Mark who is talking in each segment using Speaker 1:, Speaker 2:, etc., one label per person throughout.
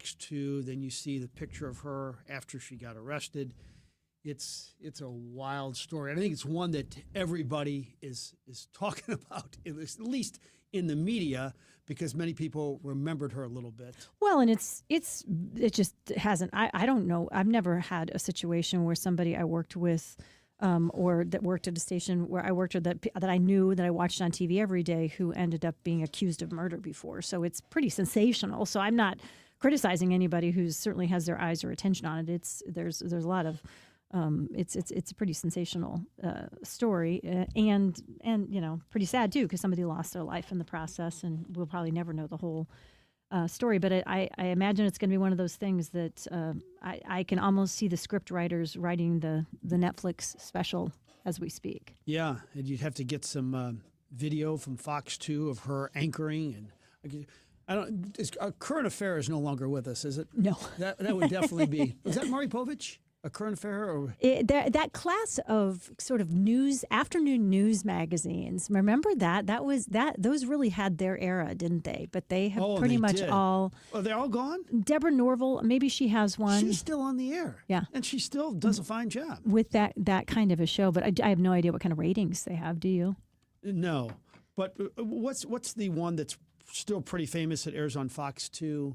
Speaker 1: Fox 2. Then you see the picture of her after she got arrested. It's a wild story. And I think it's one that everybody is talking about, at least in the media, because many people remembered her a little bit.
Speaker 2: Well, and it just hasn't. I don't know. I've never had a situation where somebody I worked with, or that worked at a station where I worked with that I knew, that I watched on TV every day, who ended up being accused of murder before. So it's pretty sensational. So I'm not criticizing anybody who certainly has their eyes or attention on it. There's a lot of it's a pretty sensational story, and pretty sad too, because somebody lost their life in the process, and we'll probably never know the whole story. But I imagine it's going to be one of those things that I can almost see the script writers writing the Netflix special as we speak.
Speaker 1: Yeah, and you'd have to get some video from Fox 2 of her anchoring, and I don't. Current Affair is no longer with us, is it?
Speaker 2: No,
Speaker 1: that would definitely be. Was that Maury Povich? A Current Affair? Or?
Speaker 2: That class of sort of afternoon news magazines. Remember that? Those really had their era, didn't they? But they have pretty much all.
Speaker 1: Are they all gone?
Speaker 2: Deborah Norville, maybe she has one.
Speaker 1: She's still on the air.
Speaker 2: Yeah.
Speaker 1: And she still does a fine job.
Speaker 2: With that kind of a show. But I have no idea what kind of ratings they have. Do you?
Speaker 1: No. But what's the one that's still pretty famous that airs on Fox 2?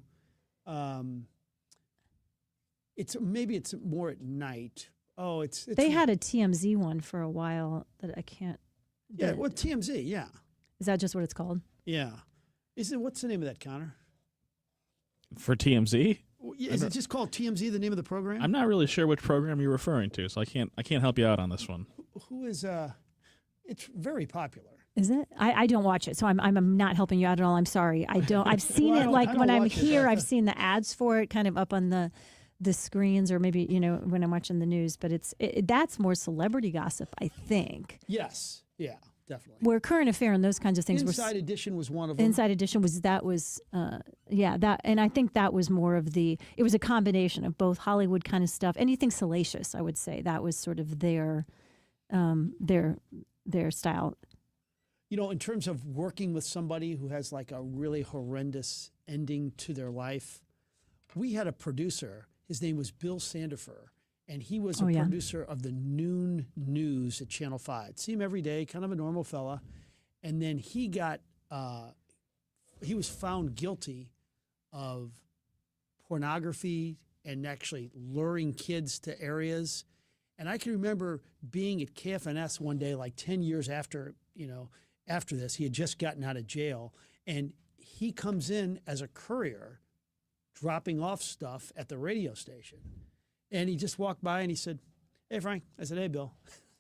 Speaker 1: It's more at night. Oh,
Speaker 2: they had a TMZ one for a while that I can't.
Speaker 1: Yeah, well, TMZ, yeah.
Speaker 2: Is that just what it's called?
Speaker 1: Yeah. What's the name of that, Connor?
Speaker 3: For TMZ?
Speaker 1: Is it just called TMZ, the name of the program?
Speaker 3: I'm not really sure which program you're referring to, so I can't help you out on this one.
Speaker 1: Who is it's very popular.
Speaker 2: Is it? I don't watch it, so I'm not helping you out at all. I'm sorry. I don't. I've seen it like when I'm here. I've seen the ads for it kind of up on the screens, or maybe when I'm watching the news. But that's more celebrity gossip, I think.
Speaker 1: Yes. Yeah. Definitely.
Speaker 2: Where Current Affair and those kinds of things
Speaker 1: Inside Edition was one of them.
Speaker 2: Inside Edition was, and I think that was more of it was a combination of both Hollywood kind of stuff, anything salacious, I would say. That was sort of their style.
Speaker 1: In terms of working with somebody who has like a really horrendous ending to their life, we had a producer. His name was Bill Sandifer, and he was a producer of the noon news at Channel 5. See him every day, kind of a normal fella. And then he was found guilty of pornography and actually luring kids to areas. And I can remember being at KFNS one day, like 10 years after this. He had just gotten out of jail, and he comes in as a courier, dropping off stuff at the radio station. And he just walked by and he said, "Hey, Frank." I said, "Hey, Bill."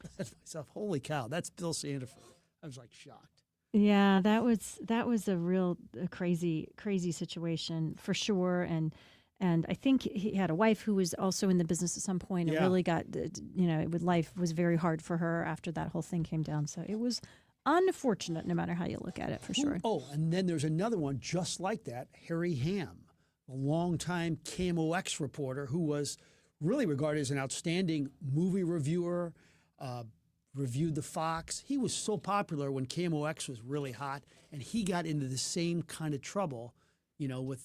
Speaker 1: I said to myself, holy cow, that's Bill Sandifer. I was like shocked.
Speaker 2: Yeah, that was a real crazy situation for sure. And I think he had a wife who was also in the business at some point, and really got, life was very hard for her after that whole thing came down. So it was unfortunate no matter how you look at it, for sure.
Speaker 1: Oh, and then there's another one just like that, Harry Ham, a longtime KMOX reporter who was really regarded as an outstanding movie reviewer, reviewed the Fox. He was so popular when KMOX was really hot, and he got into the same kind of trouble, with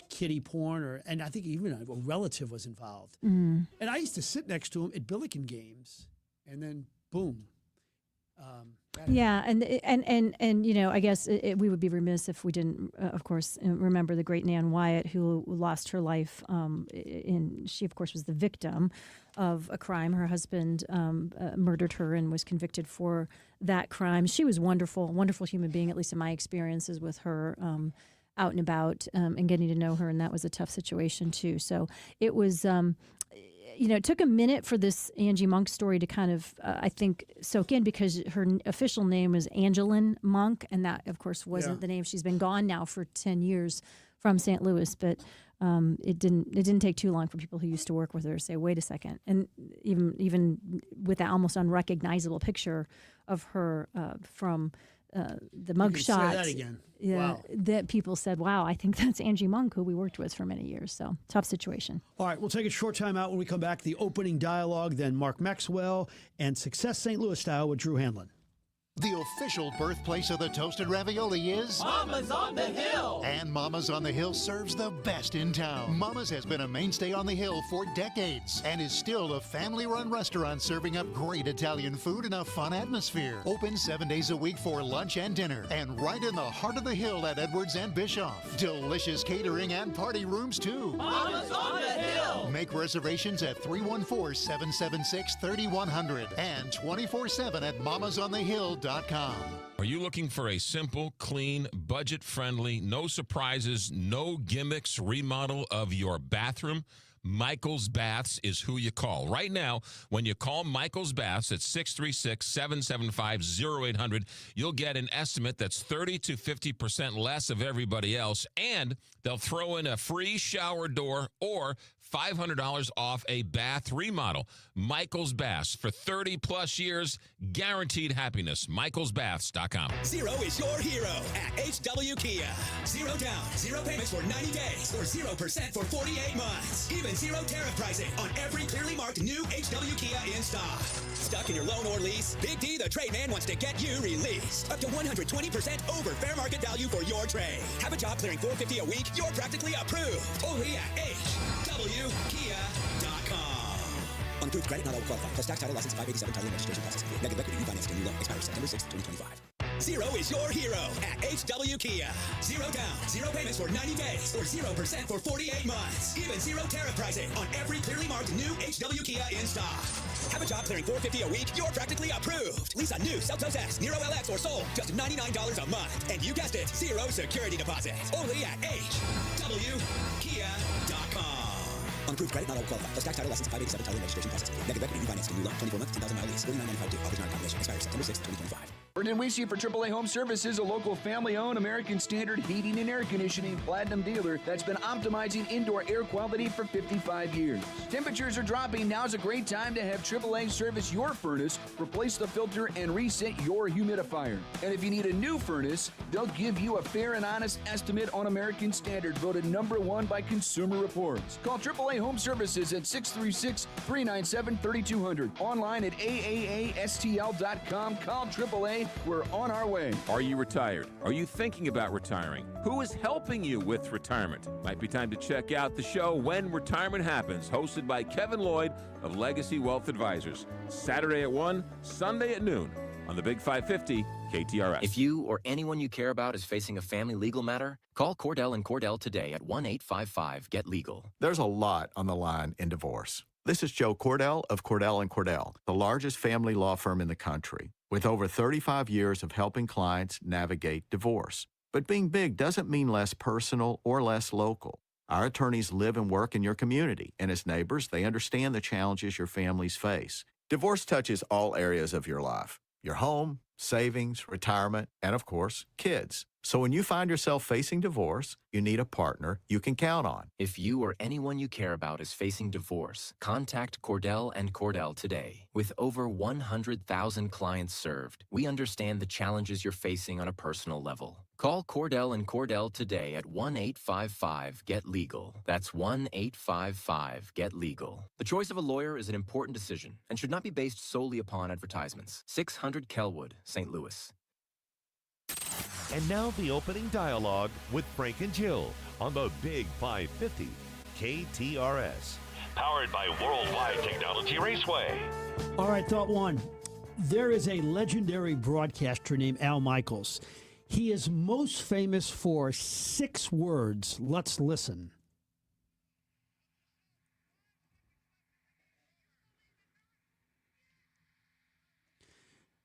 Speaker 1: kiddie porn, and I think even a relative was involved. And I used to sit next to him at Billiken games, and then boom.
Speaker 2: I guess we would be remiss if we didn't, of course, remember the great Nan Wyatt, who lost her life. She, of course, was the victim of a crime. Her husband murdered her and was convicted for that crime. She was wonderful, wonderful human being, at least in my experiences with her out and about and getting to know her, and that was a tough situation too. So it was. It took a minute for this Angie Monk story to kind of, I think, soak in, because her official name was Angeline Monk, and that, of course, wasn't the name. She's been gone now for 10 years from St. Louis, but it didn't take too long for people who used to work with her to say, wait a second. And even with that almost unrecognizable picture of her from the mug shot.
Speaker 1: Say that again.
Speaker 2: Yeah,
Speaker 1: wow.
Speaker 2: That people said, wow, I think that's Angie Monk, who we worked with for many years. So tough situation.
Speaker 1: All right, we'll take a short time out. When we come back, the opening dialogue, then Mark Maxwell and Success St. Louis Style with Drew Hanlon.
Speaker 4: The official birthplace of the toasted ravioli is
Speaker 5: Mama's on the Hill.
Speaker 4: And Mama's on the Hill serves the best in town. Mama's has been a mainstay on the Hill for decades and is still a family-run restaurant serving up great Italian food in a fun atmosphere. Open 7 days a week for lunch and dinner, and right in the heart of the Hill at Edwards and Bischoff. Delicious catering and party rooms too.
Speaker 5: Mama's on the Hill.
Speaker 4: Make reservations at 314-776-3100 and 24/7 at mamasonthehill.com.
Speaker 6: Are you looking for a simple, clean, budget-friendly, no surprises, no gimmicks remodel of your bathroom? Michael's Baths is who you call. Right now, when you call Michael's Baths at 636-775-0800, you'll get an estimate that's 30 to 50% less of everybody else, and they'll throw in a free shower door or $500 off a bath remodel. Michael's Baths, for 30-plus years, guaranteed happiness. MichaelsBaths.com.
Speaker 7: Zero is your hero at HW Kia. Zero down, zero payments for 90 days, or 0% for 48 months. Even zero tariff pricing on every clearly marked new HW Kia in stock. Stuck in your loan or lease? Big D, the trade man, wants to get you released. Up to 120% over fair market value for your trade. Have a job clearing $450 a week? You're practically approved. Only at HWKia.com. Unapproved credit, not all qualified. Plus tax, title, license, 587, title, and registration processing fee. Negative equity, refinanced, new loan. Expires September 6, 2025. Zero is your hero at HW Kia. Zero down, zero payments for 90 days, or 0% for 48 months. Even zero tariff pricing on every clearly marked new HW Kia in stock. Have a job clearing $450 a week? You're practically approved. Lease a new Seltos X, Nero LX, or Soul, just $99 a month. And you guessed it, zero security deposit. Only at HWKia.com. Unapproved credit, not all qualified. Plus tax, title, license, 587, title, and registration processing fee. Negative equity, refinanced, new loan. 24 months, 10,000 mile lease. 49.95 due. Offers not a combination. Expires September 6, 2025.
Speaker 8: Vernon Weesey for AAA Home Services, a local family-owned American Standard heating and air conditioning platinum dealer that's been optimizing indoor air quality for 55 years. Temperatures are dropping. Now's a great time to have AAA service your furnace, replace the filter, and reset your humidifier. And if you need a new furnace, they'll give you a fair and honest estimate on American Standard, voted #1 by Consumer Reports. Call AAA Home Services at 636-397-3200. Online at AAASTL.com. Call AAA. We're on our way.
Speaker 9: Are you retired? Are you thinking about retiring? Who is helping you with retirement? Might be time to check out the show When Retirement Happens, hosted by Kevin Lloyd of Legacy Wealth Advisors. Saturday at 1, Sunday at noon on the Big 550 KTRS.
Speaker 10: If you or anyone you care about is facing a family legal matter, call Cordell & Cordell today at 1-855-GET-LEGAL.
Speaker 11: There's a lot on the line in divorce. This is Joe Cordell of Cordell & Cordell, the largest family law firm in the country, with over 35 years of helping clients navigate divorce. But being big doesn't mean less personal or less local. Our attorneys live and work in your community, and as neighbors, they understand the challenges your families face. Divorce touches all areas of your life: your home, savings, retirement, and of course, kids. So when you find yourself facing divorce, you need a partner you can count on.
Speaker 10: If you or anyone you care about is facing divorce, contact Cordell & Cordell today. With over 100,000 clients served, we understand the challenges you're facing on a personal level. Call Cordell & Cordell today at 1-855-GET-LEGAL. That's 1-855-GET-LEGAL. The choice of a lawyer is an important decision and should not be based solely upon advertisements. 600 Kelwood, St. Louis.
Speaker 12: And now the opening dialogue with Frank and Jill on the Big 550 KTRS.
Speaker 13: Powered by Worldwide Technology Raceway.
Speaker 1: All right, thought one. There is a legendary broadcaster named Al Michaels. He is most famous for 6 words. Let's listen.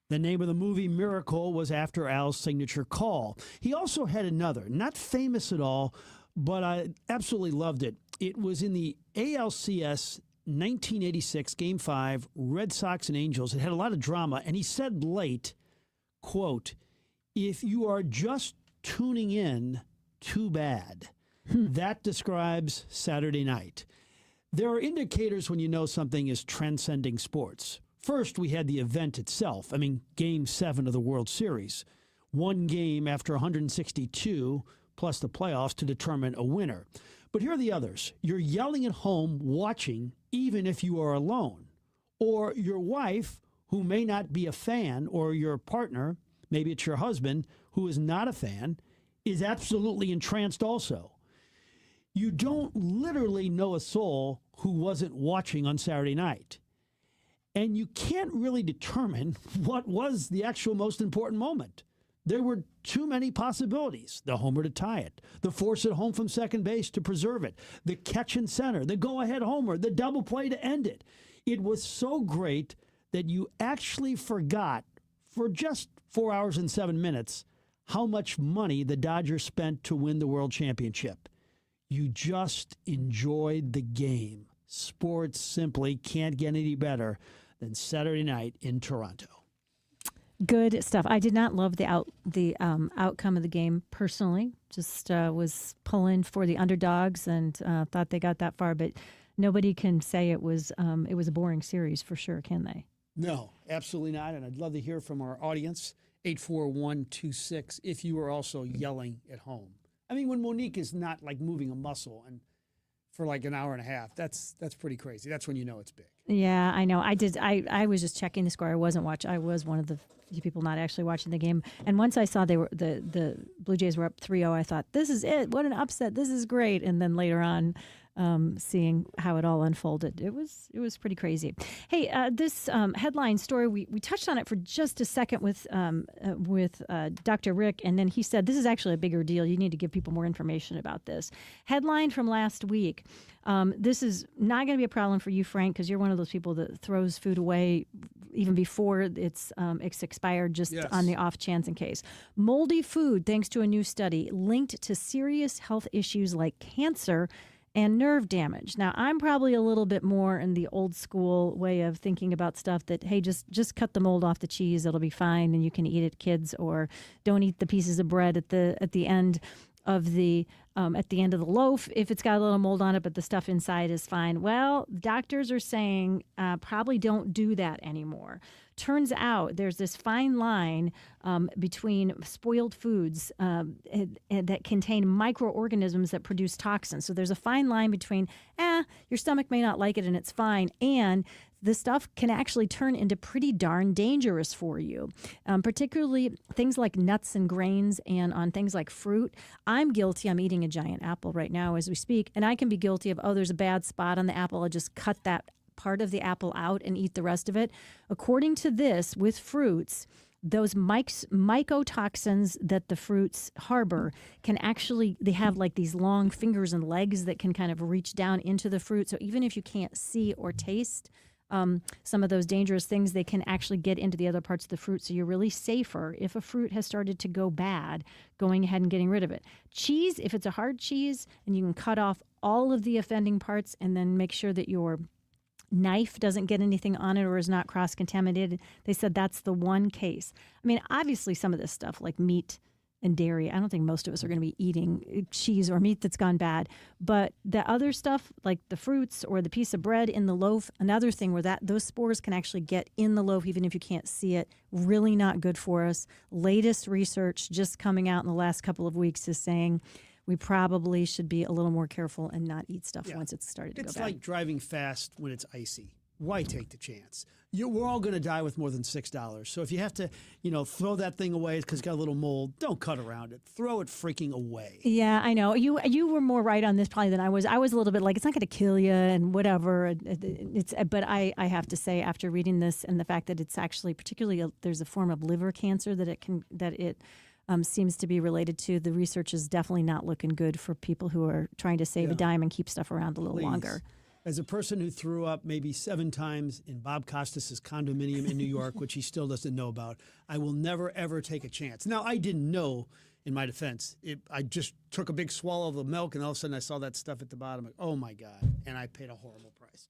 Speaker 1: The name of the movie Miracle was after Al's signature call. He also had another, not famous at all, but I absolutely loved it. It was in the ALCS 1986 Game 5, Red Sox and Angels. It had a lot of drama, and he said late, quote, "If you are just tuning in, too bad." That describes Saturday night. There are indicators when you know something is transcending sports. First, we had the event itself. Game 7 of the World Series. One game after 162, plus the playoffs to determine a winner. But here are the others. You're yelling at home, watching, even if you are alone. Or your wife, who may not be a fan, or your partner, maybe it's your husband, who is not a fan, is absolutely entranced also. You don't literally know a soul who wasn't watching on Saturday night. And you can't really determine what was the actual most important moment. There were too many possibilities. The homer to tie it, the force it home from second base to preserve it, the catch in center, the go-ahead homer, the double play to end it. It was so great that you actually forgot for just 4 hours and 7 minutes how much money the Dodgers spent to win the World Championship. You just enjoyed the game. Sports simply can't get any better than Saturday night in Toronto.
Speaker 2: Good stuff. I did not love the outcome of the game personally. Just was pulling for the underdogs and thought they got that far. But nobody can say it was a boring series for sure, can they?
Speaker 1: No, absolutely not. And I'd love to hear from our audience, 84126, if you were also yelling at home. I mean, when Monique is not like moving a muscle and for like an hour and a half, that's pretty crazy. That's when you know it's big.
Speaker 2: Yeah, I know. I was just checking the score. I wasn't watching. I was one of the few people not actually watching the game. And once I saw the Blue Jays were up 3-0, I thought, this is it. What an upset. This is great. And then later on, seeing how it all unfolded, it was pretty crazy. Hey, this headline story, we touched on it for just a second with Dr. Rick, and then he said this is actually a bigger deal. You need to give people more information about this. Headline from last week. This is not going to be a problem for you, Frank, because you're one of those people that throws food away even before it's expired, just on the off chance in case. Moldy food, thanks to a new study, linked to serious health issues like cancer and nerve damage. Now, I'm probably a little bit more in the old school way of thinking about stuff that, hey, just cut the mold off the cheese. It'll be fine, and you can eat it, kids, or don't eat the pieces of bread at the end of the loaf if it's got a little mold on it, but the stuff inside is fine. Well, doctors are saying probably don't do that anymore. Turns out there's this fine line between spoiled foods that contain microorganisms that produce toxins. So there's a fine line between, your stomach may not like it and it's fine, and the stuff can actually turn into pretty darn dangerous for you, particularly things like nuts and grains, and on things like fruit. I'm guilty. I'm eating a giant apple right now as we speak, and I can be guilty of, there's a bad spot on the apple. I'll just cut that part of the apple out and eat the rest of it. According to this, with fruits, those mycotoxins that the fruits harbor can actually, they have like these long fingers and legs that can kind of reach down into the fruit. So even if you can't see or taste some of those dangerous things, they can actually get into the other parts of the fruit. So you're really safer if a fruit has started to go bad, going ahead and getting rid of it. Cheese, if it's a hard cheese, and you can cut off all of the offending parts and then make sure that your knife doesn't get anything on it or is not cross-contaminated. They said that's the one case. I mean, obviously some of this stuff like meat and dairy, I don't think most of us are going to be eating cheese or meat that's gone bad. But the other stuff like the fruits or the piece of bread in the loaf, another thing where those spores can actually get in the loaf even if you can't see it, really not good for us. Latest research just coming out in the last couple of weeks is saying we probably should be a little more careful and not eat stuff once it's started to go bad.
Speaker 1: It's like driving fast when it's icy. Why take the chance? We're all going to die with more than $6. So if you have to, throw that thing away because it's got a little mold, don't cut around it. Throw it freaking away.
Speaker 2: Yeah, I know. You were more right on this probably than I was. I was a little bit like, it's not going to kill you and whatever. But I have to say, after reading this and the fact that it's actually particularly there's a form of liver cancer that it seems to be related to, the research is definitely not looking good for people who are trying to save a dime and keep stuff around a little longer.
Speaker 1: As a person who threw up maybe 7 times in Bob Costas' condominium in New York, which he still doesn't know about, I will never, ever take a chance. Now, I didn't know, in my defense. I just took a big swallow of the milk, and all of a sudden I saw that stuff at the bottom. Like, oh, my God. And I paid a horrible price.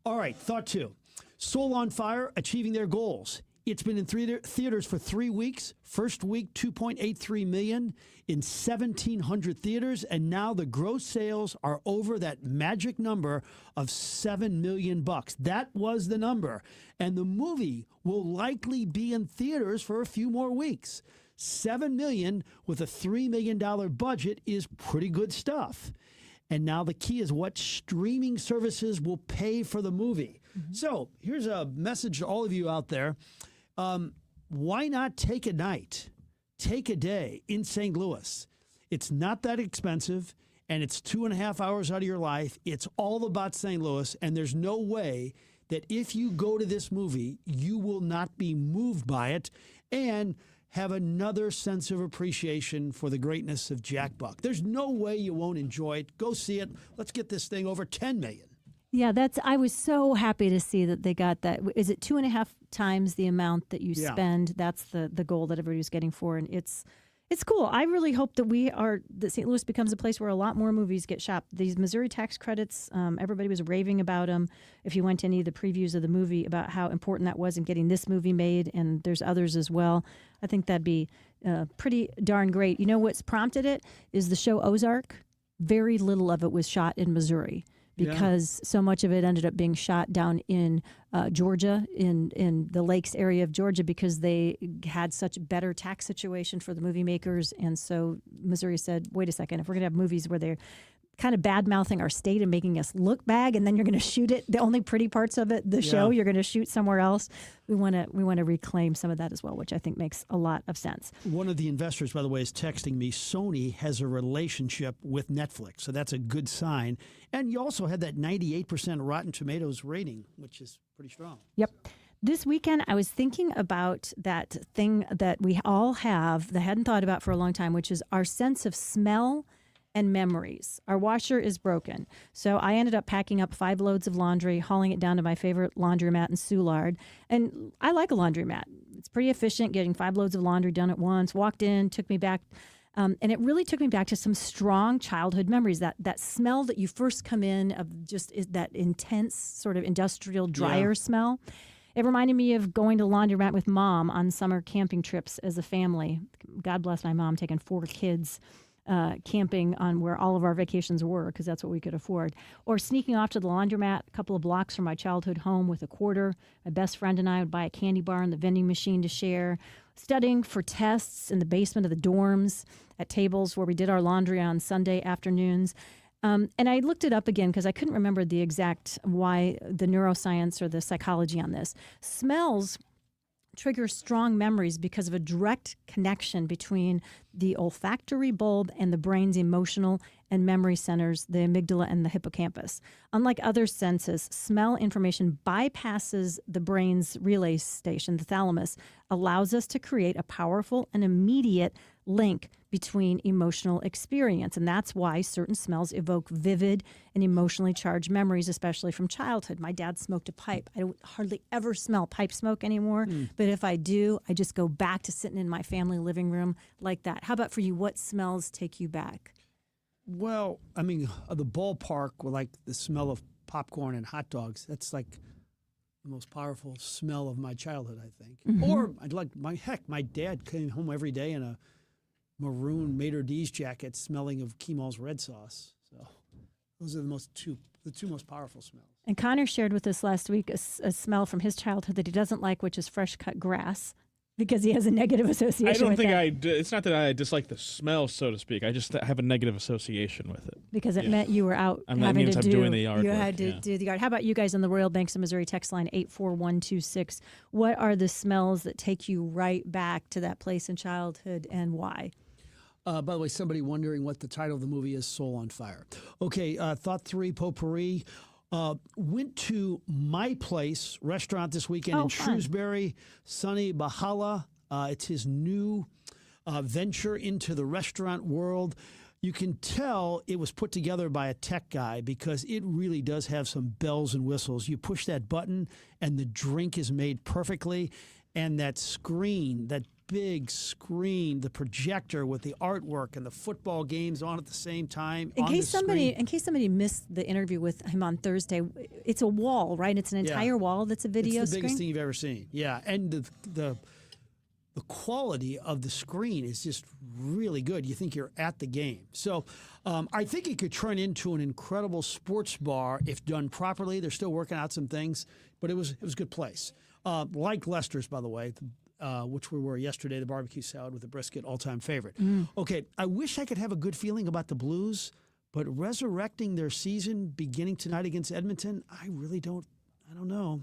Speaker 1: All right, thought 2. Soul on Fire, achieving their goals. It's been in theaters for 3 weeks. First week, $2.83 million in 1,700 theaters, and now the gross sales are over that magic number of $7 million. That was the number, and the movie will likely be in theaters for a few more weeks. $7 million with a $3 million budget is pretty good stuff. And now the key is what streaming services will pay for the movie. So here's a message to all of you out there. Why not take a night, take a day in St. Louis? It's not that expensive, and it's 2.5 hours out of your life. It's all about St. Louis, and there's no way that if you go to this movie, you will not be moved by it and have another sense of appreciation for the greatness of Jack Buck. There's no way you won't enjoy it. Go see it. Let's get this thing over 10 million.
Speaker 2: Yeah, I was so happy to see that they got that. Is it 2.5 times the amount that you spend? That's the goal that everybody's getting for, and it's cool. I really hope that that St. Louis becomes a place where a lot more movies get shot. These Missouri tax credits, everybody was raving about them. If you went to any of the previews of the movie about how important that was in getting this movie made, and there's others as well, I think that'd be pretty darn great. You know what's prompted it is the show Ozark. Very little of it was shot in Missouri, because so much of it ended up being shot down in Georgia, in the lakes area of Georgia, because they had such better tax situation for the movie makers. And so Missouri said, wait a second, if we're going to have movies where they're kind of bad-mouthing our state and making us look bad, and then you're going to shoot it, the only pretty parts of it, the show, you're going to shoot somewhere else. We want to reclaim some of that as well, which I think makes a lot of sense.
Speaker 1: One of the investors, by the way, is texting me. Sony has a relationship with Netflix, so that's a good sign. And you also had that 98% Rotten Tomatoes rating, which is pretty strong.
Speaker 2: Yep. This weekend, I was thinking about that thing that we all have that I hadn't thought about for a long time, which is our sense of smell and memories. Our washer is broken. So I ended up packing up 5 loads of laundry, hauling it down to my favorite laundromat in Soulard. And I like a laundromat. It's pretty efficient, getting 5 loads of laundry done at once. Walked in, took me back. And it really took me back to some strong childhood memories. That smell that you first come in of just is that intense sort of industrial dryer smell. It reminded me of going to laundromat with Mom on summer camping trips as a family. God bless my mom, taking 4 kids camping on where all of our vacations were, because that's what we could afford. Or sneaking off to the laundromat a couple of blocks from my childhood home with a quarter. My best friend and I would buy a candy bar and the vending machine to share. Studying for tests in the basement of the dorms at tables where we did our laundry on Sunday afternoons. And I looked it up again because I couldn't remember the exact why, the neuroscience or the psychology on this. Smells trigger strong memories because of a direct connection between the olfactory bulb and the brain's emotional and memory centers, the amygdala and the hippocampus. Unlike other senses, smell information bypasses the brain's relay station, the thalamus, allows us to create a powerful and immediate link between emotional experience. And that's why certain smells evoke vivid and emotionally charged memories, especially from childhood. My dad smoked a pipe. I don't hardly ever smell pipe smoke anymore. But if I do, I just go back to sitting in my family living room like that. How about for you? What smells take you back?
Speaker 1: Well, I mean, the ballpark with like the smell of popcorn and hot dogs, that's like the most powerful smell of my childhood, I think. Or I'd like my dad came home every day in a maroon Maitre D's jacket smelling of Kemal's red sauce. So those are the two most powerful smells. And
Speaker 2: Connor shared with us last week a smell from his childhood that he doesn't like, which is fresh cut grass, because he has a negative association
Speaker 3: I don't
Speaker 2: with
Speaker 3: think
Speaker 2: it.
Speaker 3: it's not that I dislike the smell, so to speak. I just have a negative association with it.
Speaker 2: Because it meant you were out
Speaker 3: having to do
Speaker 2: doing
Speaker 3: the yard
Speaker 2: you
Speaker 3: work,
Speaker 2: had to do the yard. How about you guys on the Royal Banks of Missouri text line 84126? What are the smells that take you right back to that place in childhood, and why?
Speaker 1: By the way, somebody wondering what the title of the movie is, Soul on Fire. Okay, Thought 3 Potpourri. Went to My Place restaurant this weekend in Shrewsbury. Sonny Bahala. It's his new venture into the restaurant world. You can tell it was put together by a tech guy because it really does have some bells and whistles. You push that button and the drink is made perfectly. And that screen, that big screen, the projector with the artwork and the football games on at the same time.
Speaker 2: In case somebody missed the interview with him on Thursday, it's a wall, right? It's an entire wall that's a video screen.
Speaker 1: It's the biggest thing you've ever seen. Yeah, and the quality of the screen is just really good. You think you're at the game. So I think it could turn into an incredible sports bar if done properly. They're still working out some things, but it was a good place. Like Lester's, by the way, which we were yesterday, the barbecue salad with the brisket, all-time favorite. Okay, I wish I could have a good feeling about the Blues, but resurrecting their season beginning tonight against Edmonton, I really don't I don't know.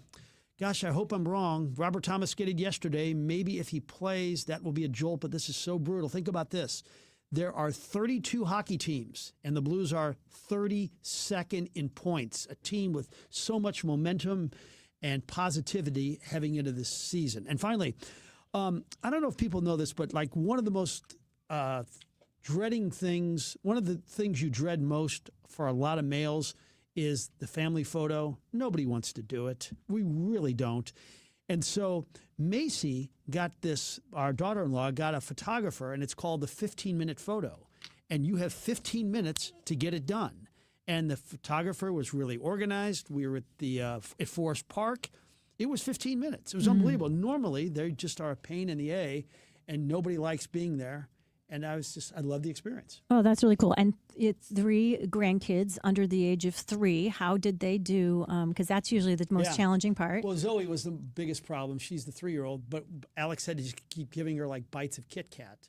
Speaker 1: Gosh, I hope I'm wrong. Robert Thomas skated yesterday. Maybe if he plays, that will be a jolt, but this is so brutal. Think about this. There are 32 hockey teams, and the Blues are 32nd in points, a team with so much momentum and positivity heading into this season. And finally, I don't know if people know this, but like one of the most dreading things, one of the things you dread most for a lot of males is the family photo. Nobody wants to do it. We really don't. And so Macy got this, our daughter-in-law got a photographer, and it's called the 15-minute photo. And you have 15 minutes to get it done. And the photographer was really organized. We were at Forest Park. It was 15 minutes. It was unbelievable. Normally, they just are a pain in the A, and nobody likes being there. And I love the experience.
Speaker 2: Oh, that's really cool. And it's 3 grandkids under the age of 3. How did they do? Because that's usually the most challenging part.
Speaker 1: Well, Zoe was the biggest problem. She's the 3-year-old, but Alex said to just keep giving her like bites of Kit Kat.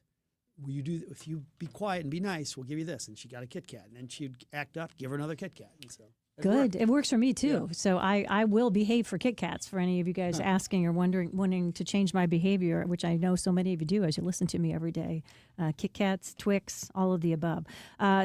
Speaker 1: If you be quiet and be nice, we'll give you this. And she got a Kit Kat. And then she'd act up, give her another Kit Kat. And so
Speaker 2: Good. It works for me too. Yeah. So I will behave for Kit Kats for any of you guys asking or wanting to change my behavior, which I know so many of you do as you listen to me every day. Kit Kats, Twix, all of the above.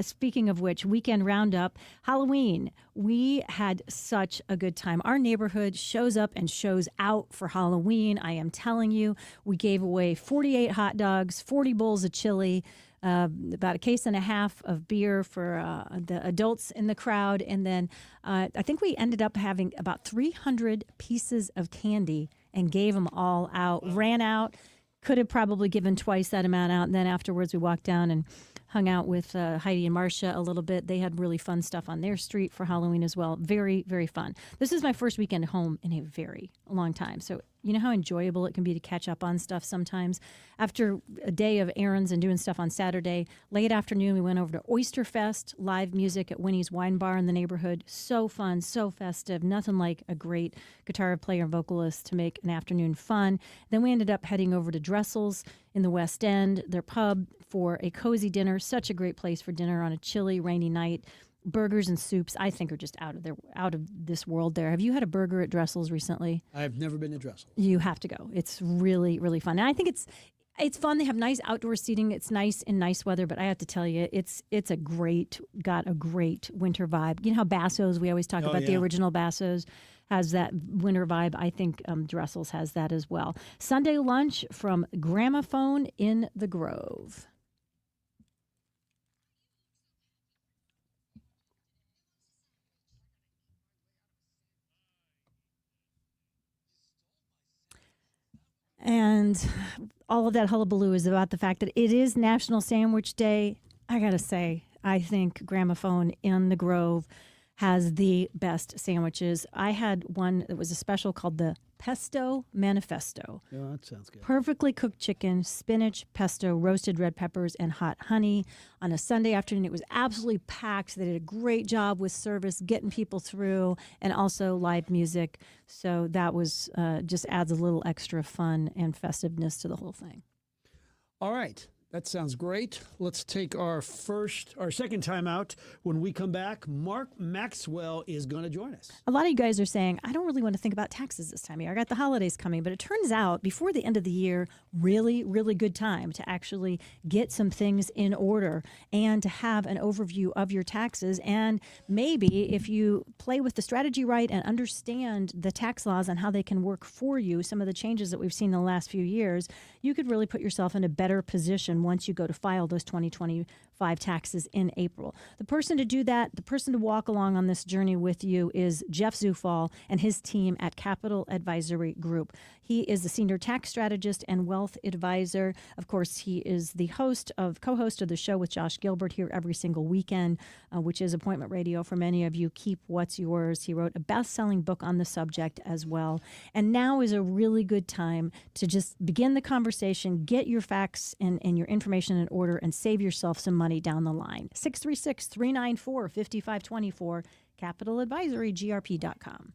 Speaker 2: Speaking of which, weekend roundup, Halloween. We had such a good time. Our neighborhood shows up and shows out for Halloween. I am telling you, we gave away 48 hot dogs, 40 bowls of chili, about a case and a half of beer for the adults in the crowd. And then I think we ended up having about 300 pieces of candy and gave them all out, ran out, could have probably given twice that amount out. And then afterwards we walked down and hung out with Heidi and Marcia a little bit. They had really fun stuff on their street for Halloween as well. Very, very fun. This is my first weekend home in a very long time. So you know how enjoyable it can be to catch up on stuff sometimes. After a day of errands and doing stuff on Saturday, late afternoon, we went over to Oyster Fest, live music at Winnie's Wine Bar in the neighborhood. So fun, so festive. Nothing like a great guitar player and vocalist to make an afternoon fun. Then we ended up heading over to Dressel's in the West End, their pub, for a cozy dinner. Such a great place for dinner on a chilly, rainy night. Burgers and soups, I think, are just out of this world there. Have you had a burger at Dressel's recently?
Speaker 1: I've never been to Dressel's.
Speaker 2: You have to go. It's really, really fun. And I think it's fun. They have nice outdoor seating. It's nice in nice weather, but I have to tell you, it's got a great winter vibe. You know how Basso's, we always talk about the original Basso's, has that winter vibe. I think Dressel's has that as well. Sunday lunch from Gramophone in the Grove. And all of that hullabaloo is about the fact that it is National Sandwich Day. I got to say, I think Gramophone in the Grove has the best sandwiches. I had one that was a special called the Pesto Manifesto.
Speaker 1: Oh, that sounds good.
Speaker 2: Perfectly cooked chicken, spinach, pesto, roasted red peppers, and hot honey. On a Sunday afternoon, it was absolutely packed. They did a great job with service, getting people through, and also live music. So that was just adds a little extra fun and festiveness to the whole thing.
Speaker 1: All right. That sounds great. Let's take our second time out. When we come back, Mark Maxwell is going to join us.
Speaker 2: A lot of you guys are saying, I don't really want to think about taxes this time of year. I got the holidays coming, but it turns out before the end of the year, really, really good time to actually get some things in order and to have an overview of your taxes. And maybe if you play with the strategy right and understand the tax laws and how they can work for you, some of the changes that we've seen in the last few years, you could really put yourself in a better position once you go to file those 2025 taxes in April. The person to do that, the person to walk along on this journey with you is Jeff Zufall and his team at Capital Advisory Group. He is the senior tax strategist and wealth advisor. Of course, he is the co-host of the show with Josh Gilbert here every single weekend, which is appointment radio for many of you. Keep What's Yours. He wrote a best-selling book on the subject as well. And now is a really good time to just begin the conversation, get your facts and your information in order, and save yourself some money down the line. 636-394-5524, capitaladvisorygrp.com.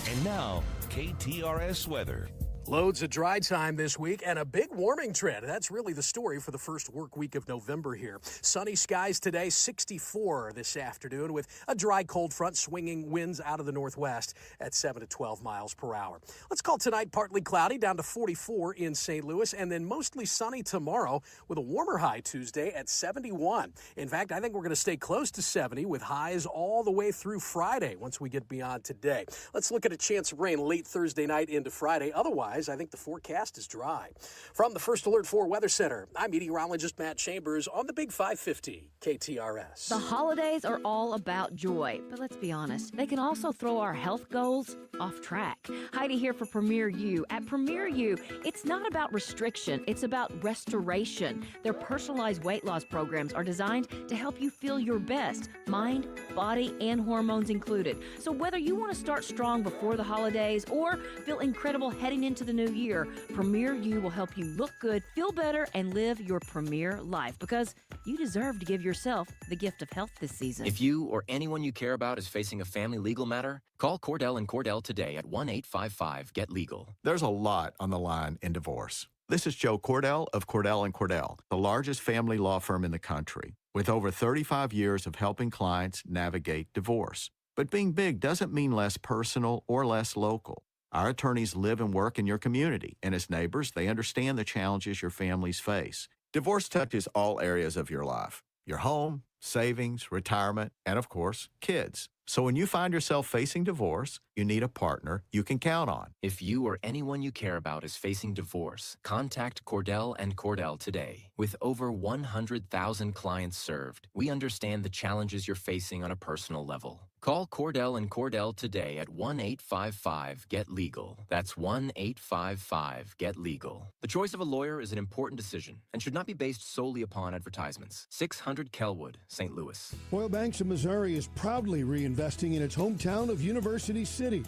Speaker 12: And now, KTRS weather.
Speaker 14: Loads of dry time this week and a big warming trend. That's really the story for the first work week of November here. Sunny skies today, 64 this afternoon with a dry cold front swinging winds out of the northwest at 7 to 12 miles per hour. Let's call tonight partly cloudy down to 44 in St. Louis and then mostly sunny tomorrow with a warmer high Tuesday at 71. In fact, I think we're going to stay close to 70 with highs all the way through Friday once we get beyond today. Let's look at a chance of rain late Thursday night into Friday. Otherwise, I think the forecast is dry. From the First Alert 4 Weather Center, I'm meteorologist Matt Chambers on the Big 550 KTRS.
Speaker 15: The holidays are all about joy, but let's be honest, they can also throw our health goals off track. Heidi here for Premier U. At Premier U, it's not about restriction, it's about restoration. Their personalized weight loss programs are designed to help you feel your best, mind, body, and hormones included. So whether you want to start strong before the holidays or feel incredible heading into the new year, Premier U will help you look good, feel better, and live your premier life because you deserve to give yourself the gift of health this season.
Speaker 10: If you or anyone you care about is facing a family legal matter, call Cordell and Cordell today at 1-855-GET-LEGAL.
Speaker 11: There's a lot on the line in divorce. This is Joe Cordell of Cordell and Cordell, the largest family law firm in the country, with over 35 years of helping clients navigate divorce. But being big doesn't mean less personal or less local. Our attorneys live and work in your community, and as neighbors, they understand the challenges your families face. Divorce touches all areas of your life: your home, savings, retirement, and of course, kids. So when you find yourself facing divorce, you need a partner you can count on.
Speaker 10: If you or anyone you care about is facing divorce, contact Cordell and Cordell today. With over 100,000 clients served, we understand the challenges you're facing on a personal level. Call Cordell and Cordell today at 1-855-GET-LEGAL. That's 1-855-GET-LEGAL. The choice of a lawyer is an important decision and should not be based solely upon advertisements. 600 Kelwood, St. Louis.
Speaker 16: Royal Banks of Missouri is proudly reinvesting in its hometown of University City.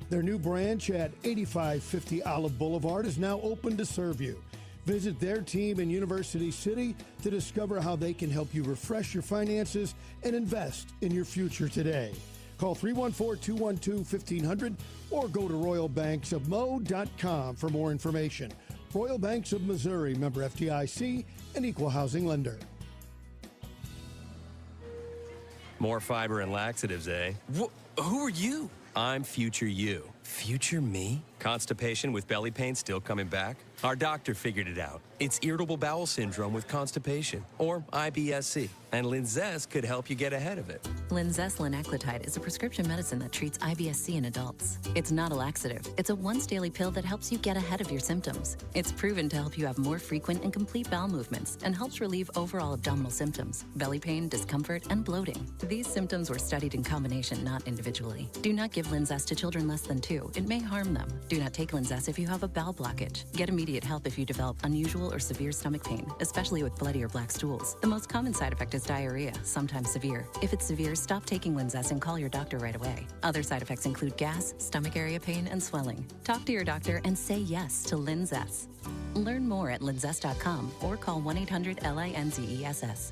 Speaker 16: Their new branch at 8550 Olive Boulevard is now open to serve you. Visit their team in University City to discover how they can help you refresh your finances and invest in your future today. Call 314-212-1500 or go to royalbanksofmo.com for more information. Royal Banks of Missouri, member FDIC, and equal housing lender.
Speaker 17: More fiber and laxatives, eh?
Speaker 18: Who are you?
Speaker 17: I'm Future You.
Speaker 18: Future me?
Speaker 17: Constipation with belly pain still coming back? Our doctor figured it out. It's irritable bowel syndrome with constipation, or IBS-C, and Linzess could help you get ahead of it.
Speaker 19: Linzess linaclotide is a prescription medicine that treats IBS-C in adults. It's not a laxative. It's a once-daily pill that helps you get ahead of your symptoms. It's proven to help you have more frequent and complete bowel movements and helps relieve overall abdominal symptoms, belly pain, discomfort, and bloating. These symptoms were studied in combination, not individually. Do not give Linzess to children less than 2. It may harm them. Do not take Linzess if you have a bowel blockage. Get immediate help if you develop unusual or severe stomach pain, especially with bloody or black stools. The most common side effect is diarrhea, sometimes severe. If it's severe, stop taking Linzess and call your doctor right away. Other side effects include gas, stomach area pain, and swelling. Talk to your doctor and say yes to Linzess. Learn more at linzess.com or call 1-800-LINZESS.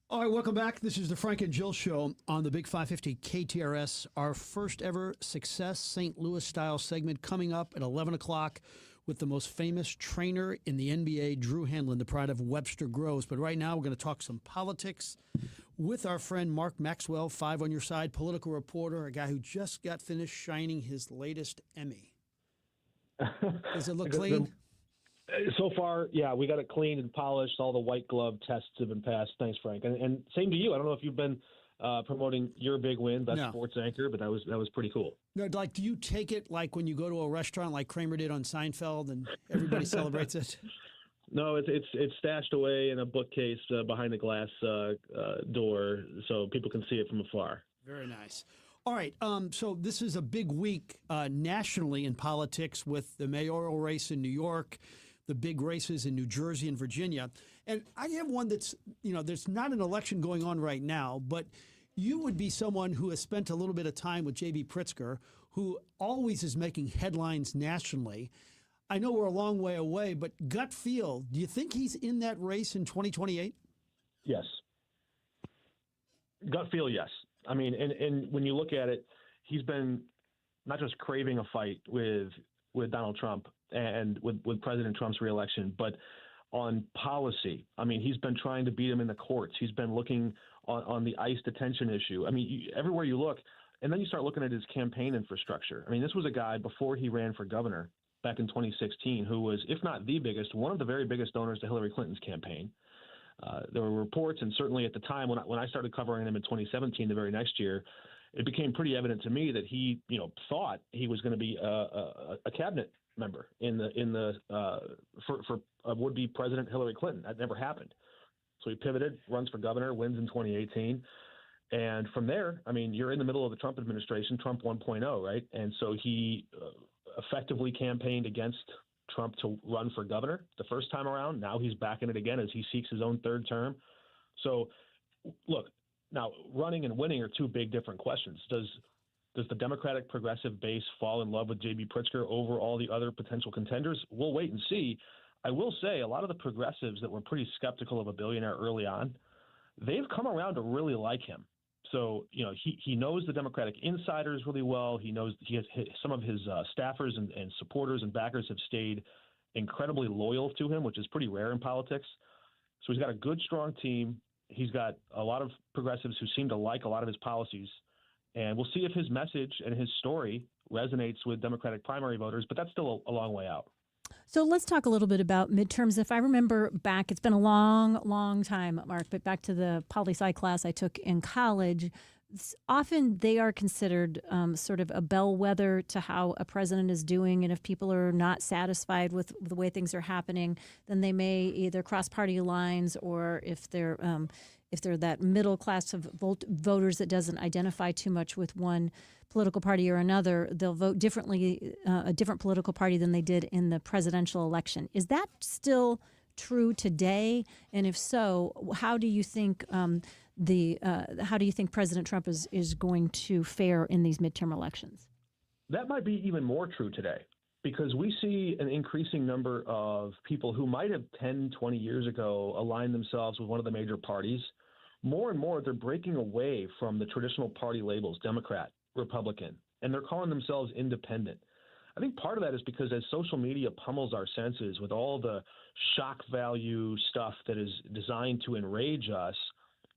Speaker 1: All right, welcome back. This is the Frank and Jill Show on the Big 550 KTRS. Our first ever Success St. Louis style segment coming up at 11 o'clock with the most famous trainer in the NBA, Drew Hanlon, the pride of Webster Groves. But right now we're going to talk some politics with our friend Mark Maxwell, 5 on your side, political reporter, a guy who just got finished shining his latest Emmy. Does it look clean?
Speaker 20: So far, yeah, we got it cleaned and polished. All the white glove tests have been passed. Thanks, Frank. And same to you. I don't know if you've been promoting your big win, Best Sports Anchor, but that was pretty cool.
Speaker 1: No, like, do you take it like when you go to a restaurant like Kramer did on Seinfeld and everybody celebrates it?
Speaker 20: No, it's stashed away in a bookcase behind a glass door so people can see it from afar.
Speaker 1: Very nice. All right, so this is a big week nationally in politics with the mayoral race in New York, the big races in New Jersey and Virginia. And I have one that's, there's not an election going on right now, but you would be someone who has spent a little bit of time with J.B. Pritzker, who always is making headlines nationally. I know we're a long way away, but gut feel, do you think he's in that race in 2028?
Speaker 20: Yes. Gut feel, yes. I mean, and when you look at it, he's been not just craving a fight with Donald Trump and with President Trump's reelection, but on policy. I mean, he's been trying to beat him in the courts. He's been looking on the ICE detention issue. I mean, everywhere you look, and then you start looking at his campaign infrastructure. I mean, this was a guy before he ran for governor back in 2016 who was, if not the biggest, one of the very biggest donors to Hillary Clinton's campaign. There were reports, and certainly at the time when I started covering him in 2017, the very next year, it became pretty evident to me that he, thought he was going to be a cabinet member for would-be President Hillary Clinton. That never happened. So he pivoted, runs for governor, wins in 2018. And from there, I mean, you're in the middle of the Trump administration, Trump 1.0, right? And so he effectively campaigned against Trump to run for governor the first time around. Now he's back in it again as he seeks his own third term. So, look, now running and winning are two big different questions. Does the Democratic progressive base fall in love with J.B. Pritzker over all the other potential contenders? We'll wait and see. I will say a lot of the progressives that were pretty skeptical of a billionaire early on, they've come around to really like him. So, he knows the Democratic insiders really well. He knows some of his staffers and supporters and backers have stayed incredibly loyal to him, which is pretty rare in politics. So he's got a good, strong team. He's got a lot of progressives who seem to like a lot of his policies. And we'll see if his message and his story resonates with Democratic primary voters, but that's still a long way out.
Speaker 2: So let's talk a little bit about midterms. If I remember back, it's been a long, long time, Mark, but back to the poli-sci class I took in college, often they are considered sort of a bellwether to how a president is doing. And if people are not satisfied with the way things are happening, then they may either cross party lines, or if they're that middle class of voters that doesn't identify too much with one political party or another, they'll vote differently, a different political party than they did in the presidential election. Is that still true today? And if so, how do you think President Trump is going to fare in these midterm elections?
Speaker 20: That might be even more true today, because we see an increasing number of people who might have 10, 20 years ago aligned themselves with one of the major parties. More and more, they're breaking away from the traditional party labels, Democrat, Republican, and they're calling themselves independent. I think part of that is because as social media pummels our senses with all the shock value stuff that is designed to enrage us,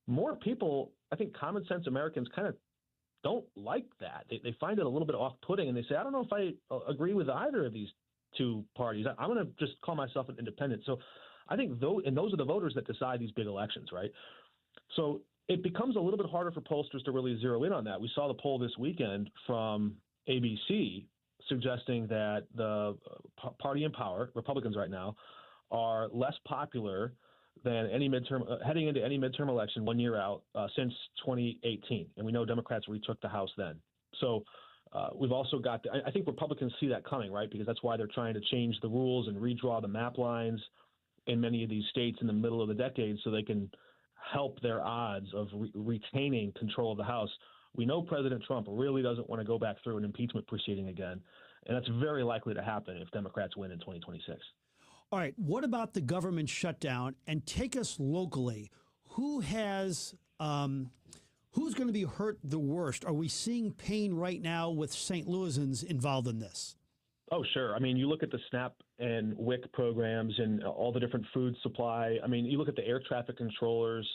Speaker 20: more people, I think common sense Americans kind of don't like that. They find it a little bit off-putting, and they say, I don't know if I agree with either of these two parties. I'm going to just call myself an independent. So I think those are the voters that decide these big elections, right? So it becomes a little bit harder for pollsters to really zero in on that. We saw the poll this weekend from ABC suggesting that the party in power, Republicans right now, are less popular than any midterm, heading into any midterm election 1 year out since 2018. And we know Democrats retook the House then. So we've also got, I think Republicans see that coming, right? Because that's why they're trying to change the rules and redraw the map lines in many of these states in the middle of the decade so they can help their odds of retaining control of the House. We know President Trump really doesn't want to go back through an impeachment proceeding again, and that's very likely to happen if Democrats win in 2026.
Speaker 1: All right, what about the government shutdown? And take us locally. Who has who's going to be hurt the worst? Are we seeing pain right now with St. Louisans involved in this?
Speaker 20: Oh, sure. I mean, you look at the SNAP and WIC programs and all the different food supply. I mean, you look at the air traffic controllers.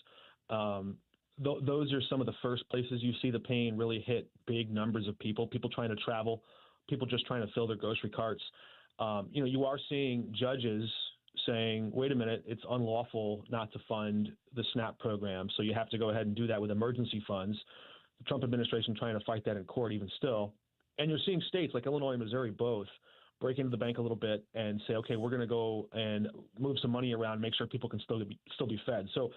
Speaker 20: Those are some of the first places you see the pain really hit big numbers of people trying to travel, people just trying to fill their grocery carts. You are seeing judges saying, wait a minute, it's unlawful not to fund the SNAP program, so you have to go ahead and do that with emergency funds. The Trump administration trying to fight that in court even still. And you're seeing states like Illinois and Missouri both break into the bank a little bit and say, okay, we're going to go and move some money around, make sure people can still be fed. So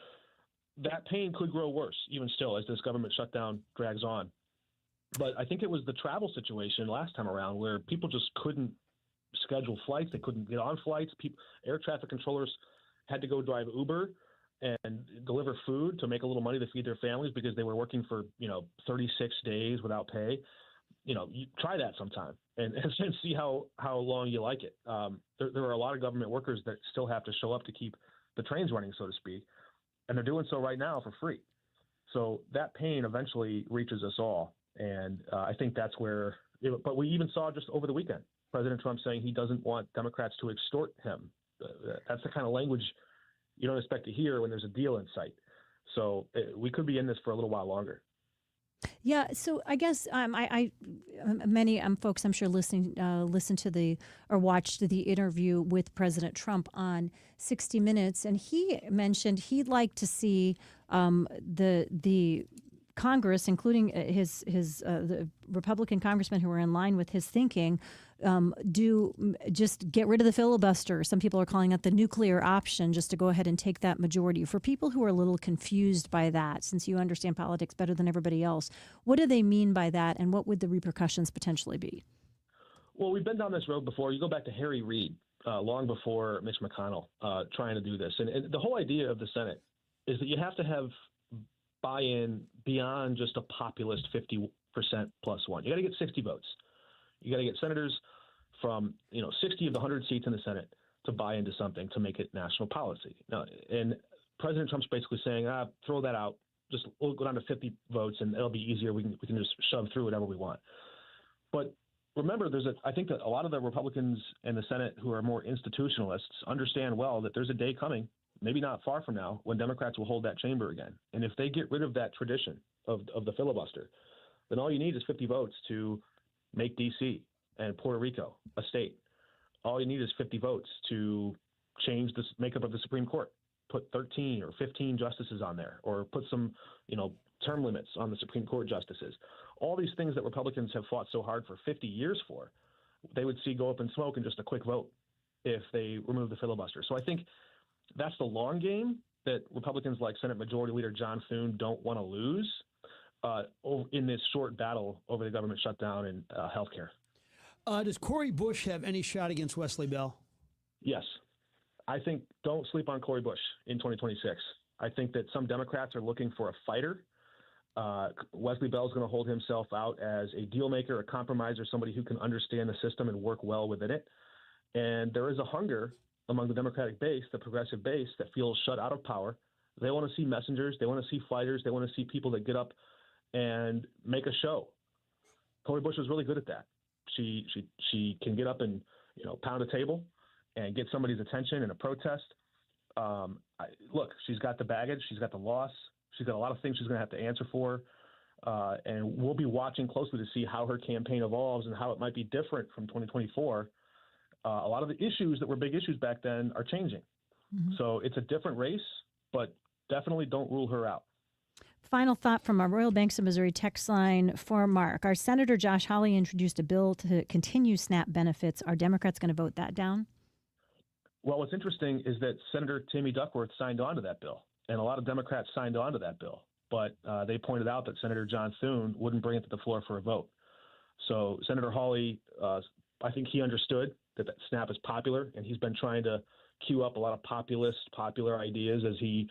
Speaker 20: that pain could grow worse even still as this government shutdown drags on. But I think it was the travel situation last time around where people just couldn't schedule flights. They couldn't get on flights. Air traffic controllers had to go drive Uber and deliver food to make a little money to feed their families because they were working for 36 days without pay. You try that sometime and see how long you like it. There are a lot of government workers that still have to show up to keep the trains running, so to speak, and they're doing so right now for free. So that pain eventually reaches us all. And I think that's where, but we even saw just over the weekend, President Trump saying he doesn't want Democrats to extort him. That's the kind of language you don't expect to hear when there's a deal in sight. So we could be in this for a little while longer.
Speaker 2: Yeah, so I guess many folks I'm sure listened to or watched the interview with President Trump on 60 Minutes, and he mentioned he'd like to see the Congress, including the Republican congressmen who are in line with his thinking, just get rid of the filibuster. Some people are calling it the nuclear option, just to go ahead and take that majority. For people who are a little confused by that, since you understand politics better than everybody else, what do they mean by that, and what would the repercussions potentially be?
Speaker 20: Well, we've been down this road before. You go back to Harry Reid, long before Mitch McConnell, trying to do this. And the whole idea of the Senate is that you have to have buy-in beyond just a populist 50% plus one. You got to get 60 votes. You got to get senators from 60 of the 100 seats in the Senate to buy into something to make it national policy. Now, and President Trump's basically saying, throw that out. We'll go down to 50 votes, and it'll be easier. We can just shove through whatever we want. But remember, I think that a lot of the Republicans in the Senate who are more institutionalists understand well that there's a day coming, maybe not far from now, when Democrats will hold that chamber again. And if they get rid of that tradition of the filibuster, then all you need is 50 votes to make D.C. and Puerto Rico a state. All you need is 50 votes to change the makeup of the Supreme Court, put 13 or 15 justices on there, or put some, term limits on the Supreme Court justices. All these things that Republicans have fought so hard for 50 years for, they would see go up in smoke in just a quick vote if they remove the filibuster. So I think that's the long game that Republicans like Senate Majority Leader John Thune don't want to lose in this short battle over the government shutdown and health care.
Speaker 1: Does Cori Bush have any shot against Wesley Bell?
Speaker 20: Yes. I think don't sleep on Cori Bush in 2026. I think that some Democrats are looking for a fighter. Wesley Bell is going to hold himself out as a deal maker, a compromiser, somebody who can understand the system and work well within it. And there is a hunger among the Democratic base, the progressive base, that feels shut out of power. They want to see messengers. They want to see fighters. They want to see people that get up and make a show. Cori Bush was really good at that. She can get up and pound a table and get somebody's attention in a protest. Look, she's got the baggage. She's got the loss. She's got a lot of things she's going to have to answer for. And we'll be watching closely to see how her campaign evolves and how it might be different from 2024. A lot of the issues that were big issues back then are changing. Mm-hmm. So it's a different race, but definitely don't rule her out.
Speaker 2: Final thought from our Royal Banks of Missouri text line for Mark. Our Senator Josh Hawley introduced a bill to continue SNAP benefits. Are Democrats going to vote that down?
Speaker 20: Well, what's interesting is that Senator Tammy Duckworth signed on to that bill, and a lot of Democrats signed on to that bill. But they pointed out that Senator John Thune wouldn't bring it to the floor for a vote. So Senator Hawley, I think he understood that SNAP is popular, and he's been trying to queue up a lot of popular ideas as he,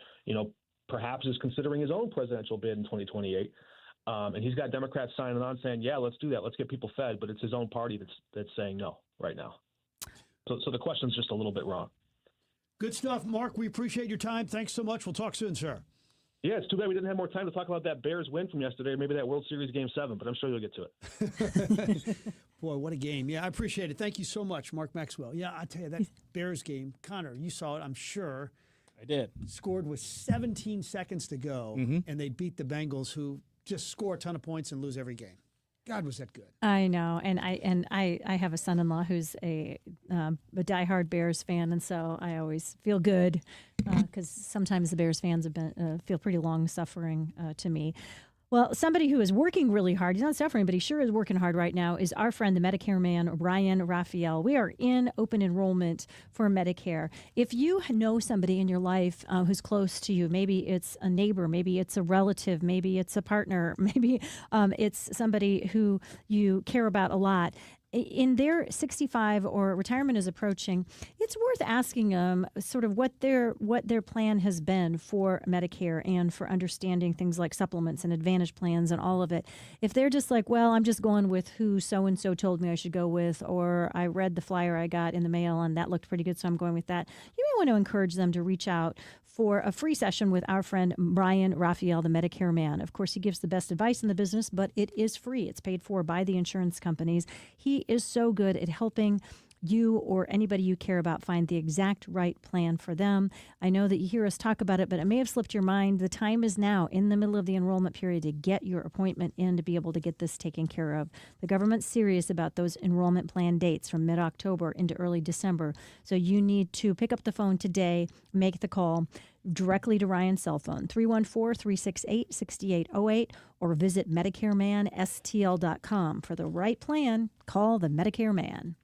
Speaker 20: perhaps is considering his own presidential bid in 2028. And he's got Democrats signing on saying, yeah, let's do that. Let's get people fed. But it's his own party that's saying no right now. So the question's just a little bit wrong.
Speaker 1: Good stuff, Mark. We appreciate your time. Thanks so much. We'll talk soon, sir.
Speaker 20: Yeah, it's too bad we didn't have more time to talk about that Bears win from yesterday, or maybe that World Series Game 7, but I'm sure you'll get to it.
Speaker 1: Boy, what a game. Yeah, I appreciate it. Thank you so much, Mark Maxwell. Yeah, I tell you, that Bears game, Connor, you saw it, I'm sure.
Speaker 3: I did.
Speaker 1: Scored with 17 seconds to go, and they beat the Bengals, who just score a ton of points and lose every game. God, was that good.
Speaker 2: I know, and I have a son-in-law who's a diehard Bears fan, and so I always feel good because sometimes the Bears fans have been feel pretty long-suffering to me. Well, somebody who is working really hard, he's not suffering, but he sure is working hard right now, is our friend, the Medicare man, Ryan Raphael. We are in open enrollment for Medicare. If you know somebody in your life who's close to you, maybe it's a neighbor, maybe it's a relative, maybe it's a partner, maybe it's somebody who you care about a lot, in their 65 or retirement is approaching, it's worth asking them sort of what their plan has been for Medicare and for understanding things like supplements and Advantage plans and all of it. If they're just like, well, I'm just going with who so-and-so told me I should go with, or I read the flyer I got in the mail and that looked pretty good, so I'm going with that, you may want to encourage them to reach out for a free session with our friend Brian Raphael, the Medicare man. Of course, he gives the best advice in the business, but it is free. It's paid for by the insurance companies. He is so good at helping you or anybody you care about find the exact right plan for them. I know that you hear us talk about it, but it may have slipped your mind. The time is now in the middle of the enrollment period to get your appointment in to be able to get this taken care of. The government's serious about those enrollment plan dates from mid-October into early December. So you need to pick up the phone today, make the call directly to Ryan's cell phone, 314-368-6808, or visit MedicareManSTL.com. For the right plan, call the Medicare Man.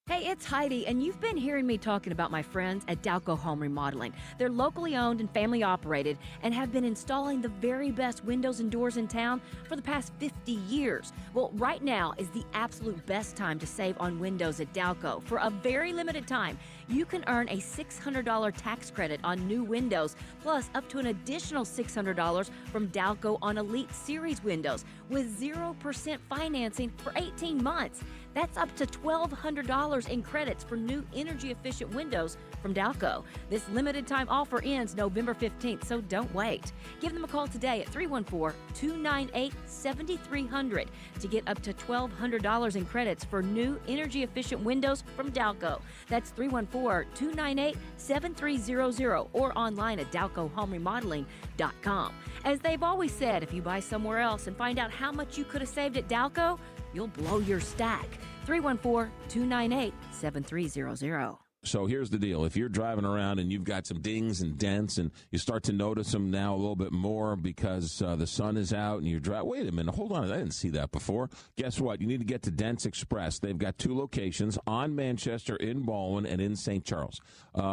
Speaker 15: Hey, it's Heidi, and you've been hearing me talking about my friends at Dalco Home Remodeling. They're locally owned and family operated and have been installing the very best windows and doors in town for the past 50 years. Well, right now is the absolute best time to save on windows at Dalco. For a very limited time, you can earn a $600 tax credit on new windows, plus up to an additional $600 from Dalco on Elite Series windows with 0% financing for 18 months. That's up to $1,200 in credits for new energy-efficient windows from Dalco. This limited-time offer ends November 15th, so don't wait. Give them a call today at 314-298-7300 to get up to $1,200 in credits for new energy-efficient windows from Dalco. That's 314-298-7300 or online at DalcoHomeRemodeling.com. As they've always said, if you buy somewhere else and find out how much you could have saved at Dalco, you'll blow your stack. 314-298-7300.
Speaker 6: So here's the deal. If you're driving around and you've got some dings and dents and you start to notice them now a little bit more because the sun is out and you're driving, wait a minute, hold on, I didn't see that before. Guess what? You need to get to Dents Express. They've got 2 locations on Manchester, in Baldwin, and in St. Charles.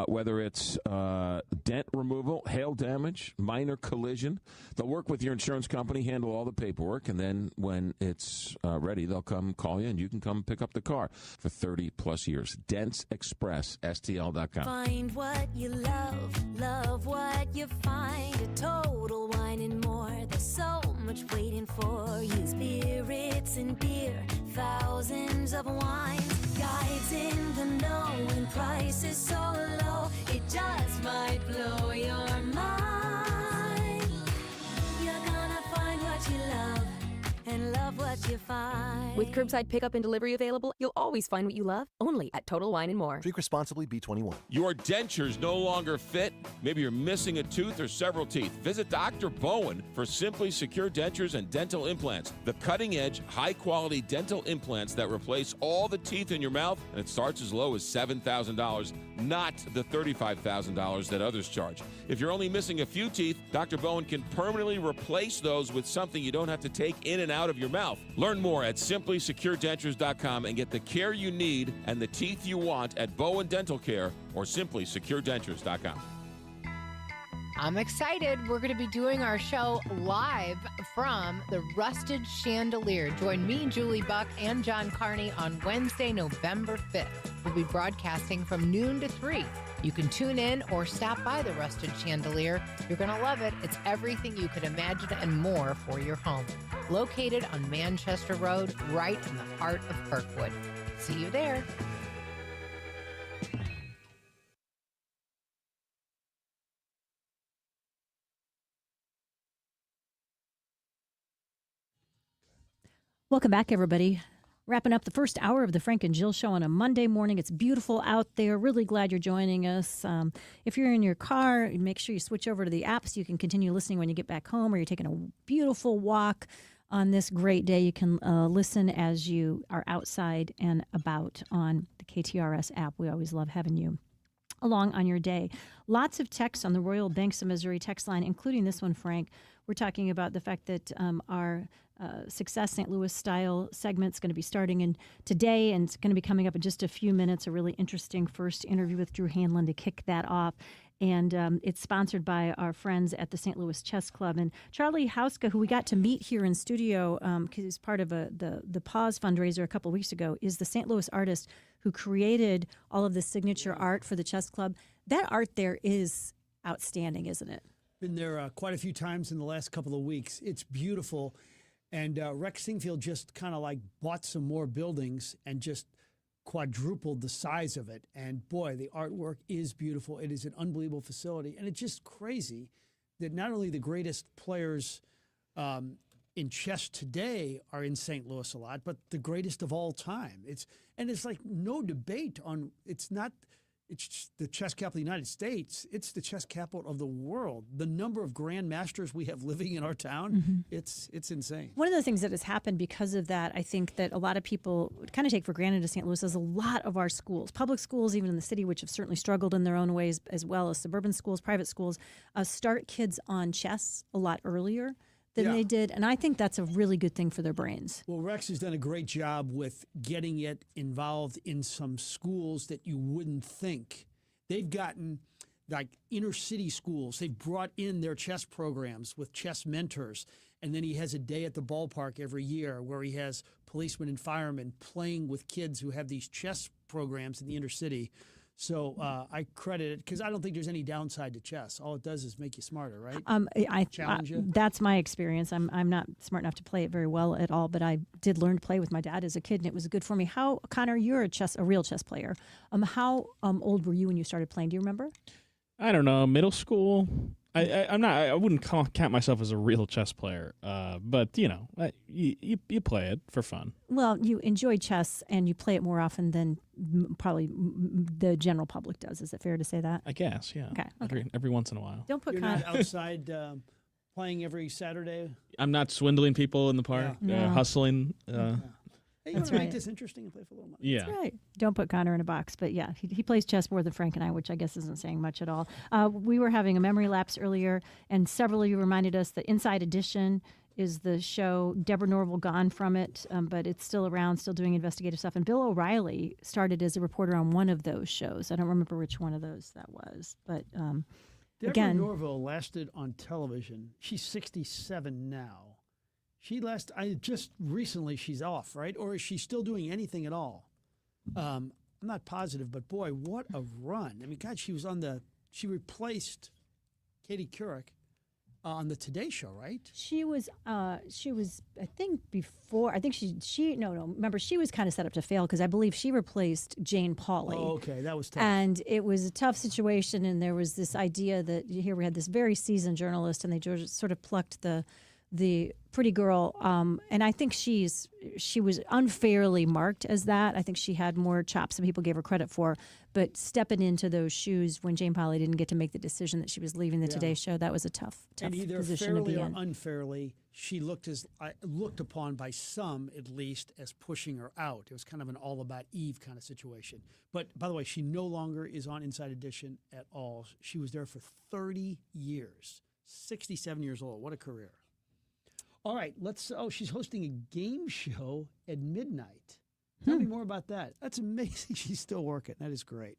Speaker 6: Whether it's dent removal, hail damage, minor collision, they'll work with your insurance company, handle all the paperwork, and then when it's ready, they'll come call you and you can come pick up the car for 30-plus years. Dents Express. STL.com.
Speaker 21: Find what you love what you find. A Total Wine and More. There's so much waiting for you. Spirits and beer, thousands of wines. Guides in the know and prices so low, it just might blow your mind. You're gonna find what you love and love what you find.
Speaker 22: With curbside pickup and delivery available, you'll always find what you love, only at Total Wine & More.
Speaker 12: Drink responsibly, B21.
Speaker 9: Your dentures no longer fit? Maybe you're missing a tooth or several teeth. Visit Dr. Bowen for Simply Secure Dentures and Dental Implants. The cutting-edge, high-quality dental implants that replace all the teeth in your mouth, and it starts as low as $7,000, not the $35,000 that others charge. If you're only missing a few teeth, Dr. Bowen can permanently replace those with something you don't have to take in and out of your mouth. Learn more at SimplySecureDentures.com and get the care you need and the teeth you want at Bowen Dental Care or SimplySecureDentures.com.
Speaker 23: I'm excited. We're going to be doing our show live from the Rusted Chandelier. Join me, Julie Buck, and John Carney on Wednesday, November 5th. We'll be broadcasting from noon to 3. You can tune in or stop by the Rusted Chandelier. You're going to love it. It's everything you could imagine and more for your home. Located on Manchester Road, right in the heart of Kirkwood. See you there.
Speaker 2: Welcome back, everybody. Wrapping up the first hour of the Frank and Jill Show on a Monday morning. It's beautiful out there. Really glad you're joining us. If you're in your car, make sure you switch over to the app so you can continue listening when you get back home, or you're taking a beautiful walk on this great day. You can listen as you are outside and about on the KTRS app. We always love having you along on your day. Lots of texts on the Royal Banks of Missouri text line, including this one, Frank. We're talking about the fact that our Success St. Louis style segment's going to be starting in today, and it's going to be coming up in just a few minutes. A really interesting first interview with Drew Hanlon to kick that off. And it's sponsored by our friends at the St. Louis Chess Club. And Charlie Hauska, who we got to meet here in studio because he's part of the Pause fundraiser a couple of weeks ago, is the St. Louis artist who created all of the signature art for the chess club. That art there is outstanding, isn't it?
Speaker 1: Been there quite a few times in the last couple of weeks. It's beautiful. And Rex Singfield just kind of like bought some more buildings and just quadrupled the size of it. And boy, the artwork is beautiful. It is an unbelievable facility. And it's just crazy that not only the greatest players in chess today are in St. Louis a lot, but the greatest of all time. It's like no debate on, it's the chess capital of the United States. It's the chess capital of the world. The number of grandmasters we have living in our town, it's insane.
Speaker 2: One of the things that has happened because of that, I think that a lot of people kind of take for granted in St. Louis is a lot of our schools, public schools, even in the city, which have certainly struggled in their own ways, as well as suburban schools, private schools, start kids on chess a lot earlier than they did. And I think that's a really good thing for their brains.
Speaker 1: Well, Rex has done a great job with getting it involved in some schools that you wouldn't think. They've gotten like inner city schools. They've brought in their chess programs with chess mentors. And then he has a day at the ballpark every year where he has policemen and firemen playing with kids who have these chess programs in the inner city. So I credit it because I don't think there's any downside to chess. All it does is make you smarter, right?
Speaker 2: I
Speaker 1: challenge you.
Speaker 2: That's my experience. I'm not smart enough to play it very well at all, but I did learn to play with my dad as a kid, and it was good for me. How, Connor, you're a real chess player. How old were you when you started playing? Do you remember?
Speaker 3: I don't know, middle school. I wouldn't count myself as a real chess player, but you play it for fun.
Speaker 2: Well, you enjoy chess and you play it more often than probably the general public does. Is it fair to say that?
Speaker 3: I guess, yeah.
Speaker 2: Okay.
Speaker 3: Every once in a while.
Speaker 2: Don't put
Speaker 1: You're not outside playing every Saturday.
Speaker 3: I'm not swindling people in the park, hustling.
Speaker 1: Hey, you want to make this interesting and play for a little money?
Speaker 3: Yeah.
Speaker 2: That's right. Don't put Connor in a box. But yeah, he plays chess more than Frank and I, which I guess isn't saying much at all. We were having a memory lapse earlier, and several of you reminded us that Inside Edition is the show. Deborah Norville gone from it, but it's still around, still doing investigative stuff. And Bill O'Reilly started as a reporter on one of those shows. I don't remember which one of those that was. But
Speaker 1: Deborah Norville lasted on television. She's 67 now. Just recently she's off, right? Or is she still doing anything at all? I'm not positive, but boy, what a run. I mean, God, she replaced Katie Couric on the Today Show, right?
Speaker 2: She was, I think remember, she was kind of set up to fail because I believe she replaced Jane Pauley.
Speaker 1: Oh, okay, that was tough.
Speaker 2: And it was a tough situation, and there was this idea that here we had this very seasoned journalist, and they just sort of plucked the pretty girl, and I think she was unfairly marked as that. I think she had more chops than people gave her credit for. But stepping into those shoes when Jane Pauley didn't get to make the decision that she was leaving the Today Show, that was a tough
Speaker 1: and either
Speaker 2: position to be
Speaker 1: fairly or
Speaker 2: in.
Speaker 1: unfairly, she looked upon by some, at least, as pushing her out. It was kind of an all about Eve kind of situation. But by the way, she no longer is on Inside Edition at all. She was there for 30 years, 67 years old. What a career. All right, she's hosting a game show at midnight. Tell me more about that. That's amazing. She's still working. That is great.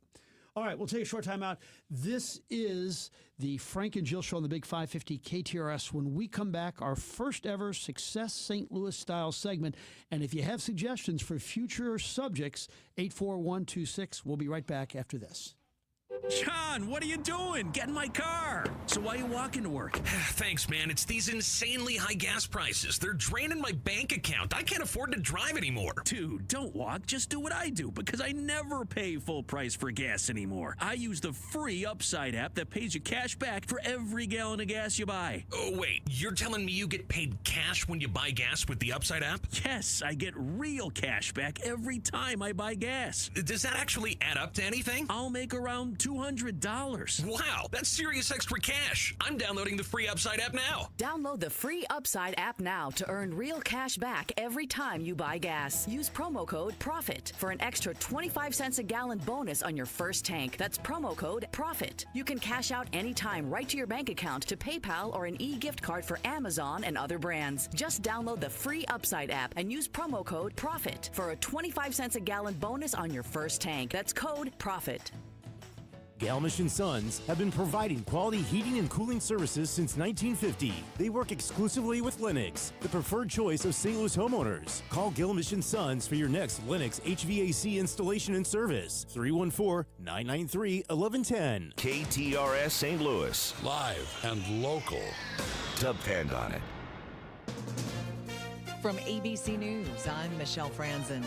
Speaker 1: All right, we'll take a short time out. This is the Frank and Jill Show on the Big 550 KTRS. When we come back, our first ever Success St. Louis style segment. And if you have suggestions for future subjects, 84126. We'll be right back after this.
Speaker 4: John, what are you doing? Get in my car. So why are you walking to work?
Speaker 5: Thanks, man. It's these insanely high gas prices. They're draining my bank account. I can't afford to drive anymore.
Speaker 4: Dude, don't walk. Just do what I do because I never pay full price for gas anymore. I use the free Upside app that pays you cash back for every gallon of gas you buy.
Speaker 5: Oh, wait. You're telling me you get paid cash when you buy gas with the Upside app?
Speaker 4: Yes, I get real cash back every time I buy gas.
Speaker 5: Does that actually add up to anything?
Speaker 4: I'll make around $200.
Speaker 5: Wow, that's serious extra cash. I'm downloading the free Upside app now.
Speaker 7: Download the free Upside app now to earn real cash back every time you buy gas. Use promo code PROFIT for an extra 25 cents a gallon bonus on your first tank. That's promo code PROFIT. You can cash out anytime right to your bank account, to PayPal, or an e-gift card for Amazon and other brands. Just download the free Upside app and use promo code PROFIT for a 25 cents a gallon bonus on your first tank. That's code PROFIT.
Speaker 8: Galmish & Sons have been providing quality heating and cooling services since 1950. They work exclusively with Lennox, the preferred choice of St. Louis homeowners. Call Galmish & Sons for your next Lennox HVAC installation and service. 314-993-1110.
Speaker 12: KTRS St. Louis. Live and local. Depend on it.
Speaker 13: From ABC News, I'm Michelle Franzen.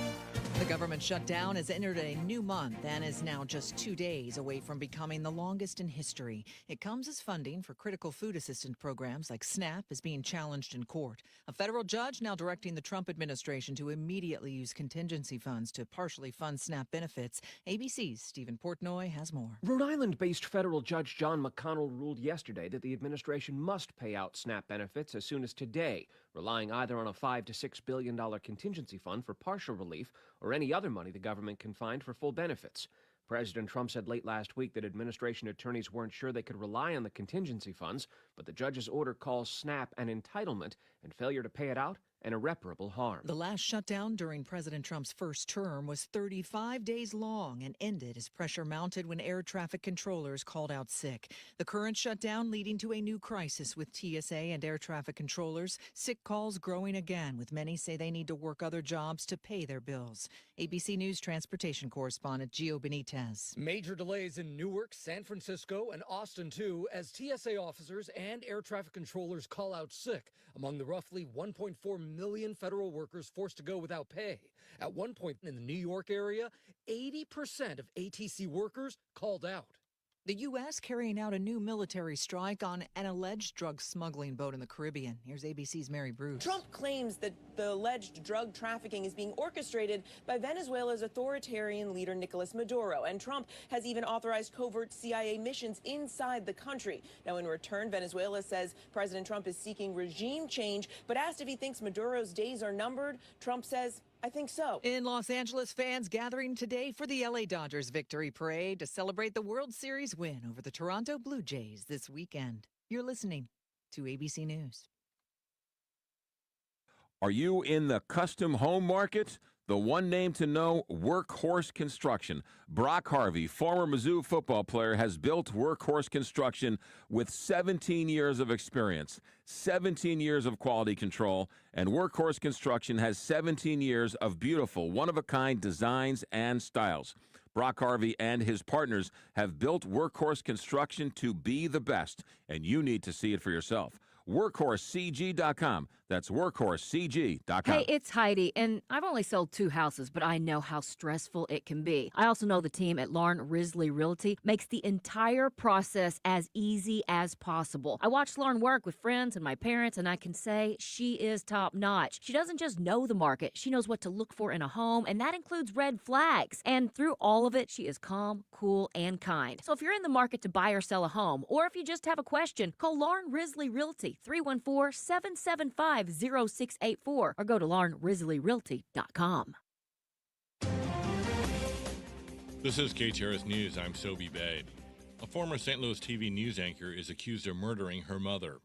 Speaker 13: The government shutdown has entered a new month and is now just 2 days away from becoming the longest in history. It comes as funding for critical food assistance programs like SNAP is being challenged in court. A federal judge now directing the Trump administration to immediately use contingency funds to partially fund SNAP benefits. ABC's Stephen Portnoy has more.
Speaker 14: Rhode Island-based federal judge John McConnell ruled yesterday that the administration must pay out SNAP benefits as soon as today, relying either on a $5 to $6 billion contingency fund for partial relief or any other money the government can find for full benefits. President Trump said late last week that administration attorneys weren't sure they could rely on the contingency funds, but the judge's order calls SNAP an entitlement and failure to pay it out an irreparable harm.
Speaker 13: The last shutdown during President Trump's first term was 35 days long and ended as pressure mounted when air traffic controllers called out sick. The current shutdown leading to a new crisis with TSA and air traffic controllers. Sick calls growing again, with many say they need to work other jobs to pay their bills. ABC News transportation correspondent Gio Benitez.
Speaker 24: Major delays in Newark, San Francisco, and Austin, too, as TSA officers and air traffic controllers call out sick among the roughly 1.4 million federal workers forced to go without pay. At one point in the New York area, 80% of ATC workers called out.
Speaker 13: The U.S. carrying out a new military strike on an alleged drug smuggling boat in the Caribbean. Here's ABC's Mary Bruce.
Speaker 25: Trump claims that the alleged drug trafficking is being orchestrated by Venezuela's authoritarian leader Nicolas Maduro. And Trump has even authorized covert CIA missions inside the country. Now, in return, Venezuela says President Trump is seeking regime change, but asked if he thinks Maduro's days are numbered, Trump says, I think so.
Speaker 13: In Los Angeles, fans gathering today for the LA Dodgers victory parade to celebrate the World Series win over the Toronto Blue Jays this weekend. You're listening to ABC News.
Speaker 9: Are you in the custom home market? The one name to know, Workhorse Construction. Brock Harvey, former Mizzou football player, has built Workhorse Construction with 17 years of experience, 17 years of quality control, and Workhorse Construction has 17 years of beautiful, one-of-a-kind designs and styles. Brock Harvey and his partners have built Workhorse Construction to be the best, and you need to see it for yourself. WorkHorseCG.com. That's WorkHorseCG.com.
Speaker 15: Hey, it's Heidi, and I've only sold 2 houses, but I know how stressful it can be. I also know the team at Lauren Risley Realty makes the entire process as easy as possible. I watch Lauren work with friends and my parents, and I can say she is top notch. She doesn't just know the market, she knows what to look for in a home, and that includes red flags. And through all of it, she is calm, cool, and kind. So if you're in the market to buy or sell a home, or if you just have a question, call Lauren Risley Realty, 314-775-0684, or go to laurenrisleyrealty.com.
Speaker 26: This is KTRS News. I'm Sobe Babe. A former St. Louis TV news anchor is accused of murdering her mother.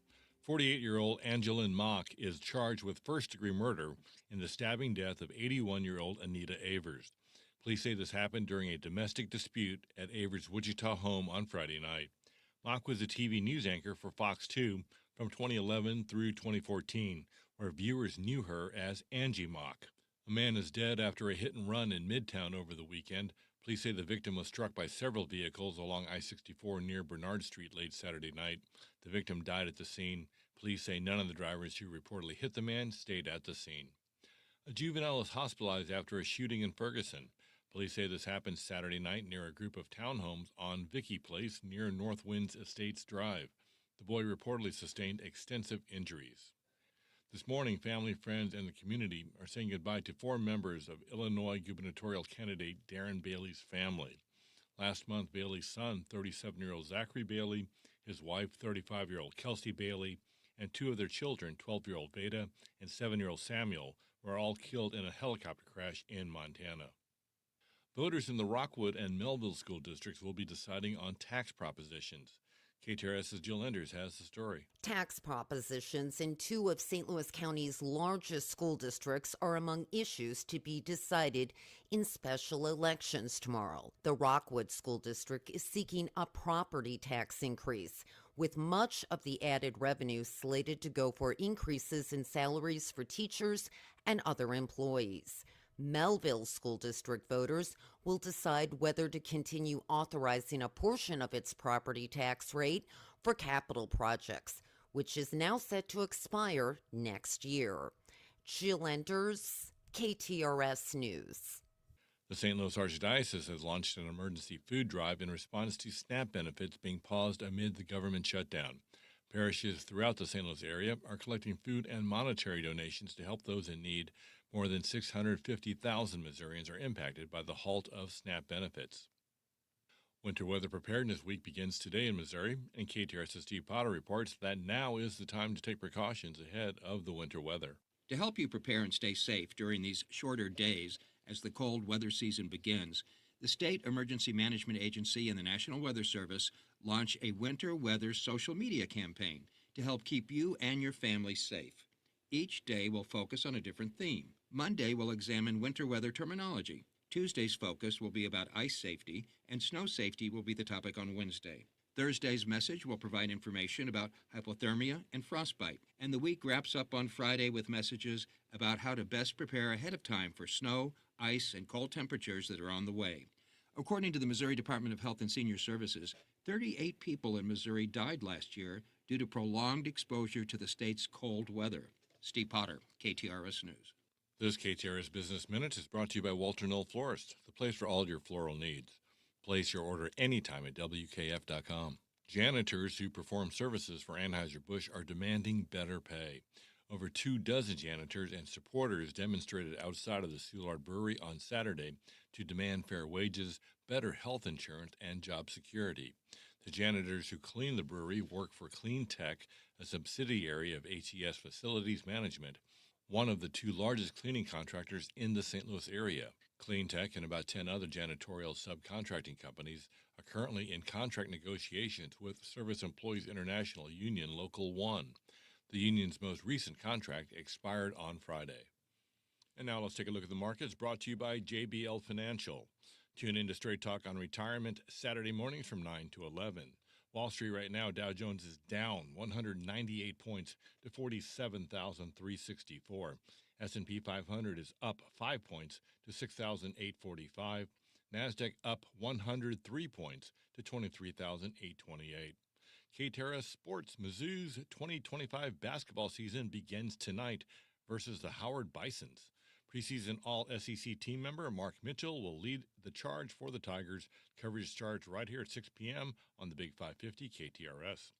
Speaker 26: 48-year-old Angeline Mock is charged with first-degree murder in the stabbing death of 81-year-old Anita Avers. Police say this happened during a domestic dispute at Avers' Wichita home on Friday night. Mock was a TV news anchor for Fox 2 from 2011 through 2014, where viewers knew her as Angie Mock. A man is dead after a hit-and-run in Midtown over the weekend. Police say the victim was struck by several vehicles along I-64 near Bernard Street late Saturday night. The victim died at the scene. Police say none of the drivers who reportedly hit the man stayed at the scene. A juvenile is hospitalized after a shooting in Ferguson. Police say this happened Saturday night near a group of townhomes on Vicky Place near North Winds Estates Drive. The boy reportedly sustained extensive injuries. This morning, family, friends, and the community are saying goodbye to 4 members of Illinois gubernatorial candidate Darren Bailey's family. Last month, Bailey's son, 37-year-old Zachary Bailey, his wife, 35-year-old Kelsey Bailey, and 2 of their children, 12-year-old Veda and 7-year-old Samuel, were all killed in a helicopter crash in Montana. Voters in the Rockwood and Melville school districts will be deciding on tax propositions. KTRS's Jill Enders has the story.
Speaker 10: Tax propositions in two of St. Louis County's largest school districts are among issues to be decided in special elections tomorrow. The Rockwood School District is seeking a property tax increase, with much of the added revenue slated to go for increases in salaries for teachers and other employees. Melville School District voters will decide whether to continue authorizing a portion of its property tax rate for capital projects, which is now set to expire next year. Jill Enders, KTRS News.
Speaker 26: The St. Louis Archdiocese has launched an emergency food drive in response to SNAP benefits being paused amid the government shutdown. Parishes throughout the St. Louis area are collecting food and monetary donations to help those in need. More than 650,000 Missourians are impacted by the halt of SNAP benefits. Winter Weather Preparedness Week begins today in Missouri, and KTRS's Steve Potter reports that now is the time to take precautions ahead of the winter weather.
Speaker 11: To help you prepare and stay safe during these shorter days as the cold weather season begins, the State Emergency Management Agency and the National Weather Service launch a winter weather social media campaign to help keep you and your family safe. Each day will focus on a different theme. Monday will examine winter weather terminology. Tuesday's focus will be about ice safety, and snow safety will be the topic on Wednesday. Thursday's message will provide information about hypothermia and frostbite, and the week wraps up on Friday with messages about how to best prepare ahead of time for snow, ice, and cold temperatures that are on the way. According to the Missouri Department of Health and Senior Services, 38 people in Missouri died last year due to prolonged exposure to the state's cold weather. Steve Potter, KTRS News.
Speaker 26: This KTRS Business Minute is brought to you by Walter Knoll Florist, the place for all your floral needs. Place your order anytime at WKF.com. Janitors who perform services for Anheuser-Busch are demanding better pay. Over 24 janitors and supporters demonstrated outside of the Soulard Brewery on Saturday to demand fair wages, better health insurance, and job security. The janitors who clean the brewery work for Clean Tech, a subsidiary of ATS Facilities Management, one of the two largest cleaning contractors in the St. Louis area. Clean Tech and about 10 other janitorial subcontracting companies are currently in contract negotiations with Service Employees International Union Local 1. The union's most recent contract expired on Friday. And now let's take a look at the markets, brought to you by JBL Financial. Tune in to Straight Talk on Retirement Saturday mornings from 9 to 11. Wall Street right now, Dow Jones is down 198 points to 47,364. S&P 500 is up 5 points to 6,845. NASDAQ up 103 points to 23,828. KTRS Sports, Mizzou's 2025 basketball season begins tonight versus the Howard Bisons. Preseason All-SEC team member Mark Mitchell will lead the charge for the Tigers. Coverage starts right here at 6 p.m. on the Big 550 KTRS.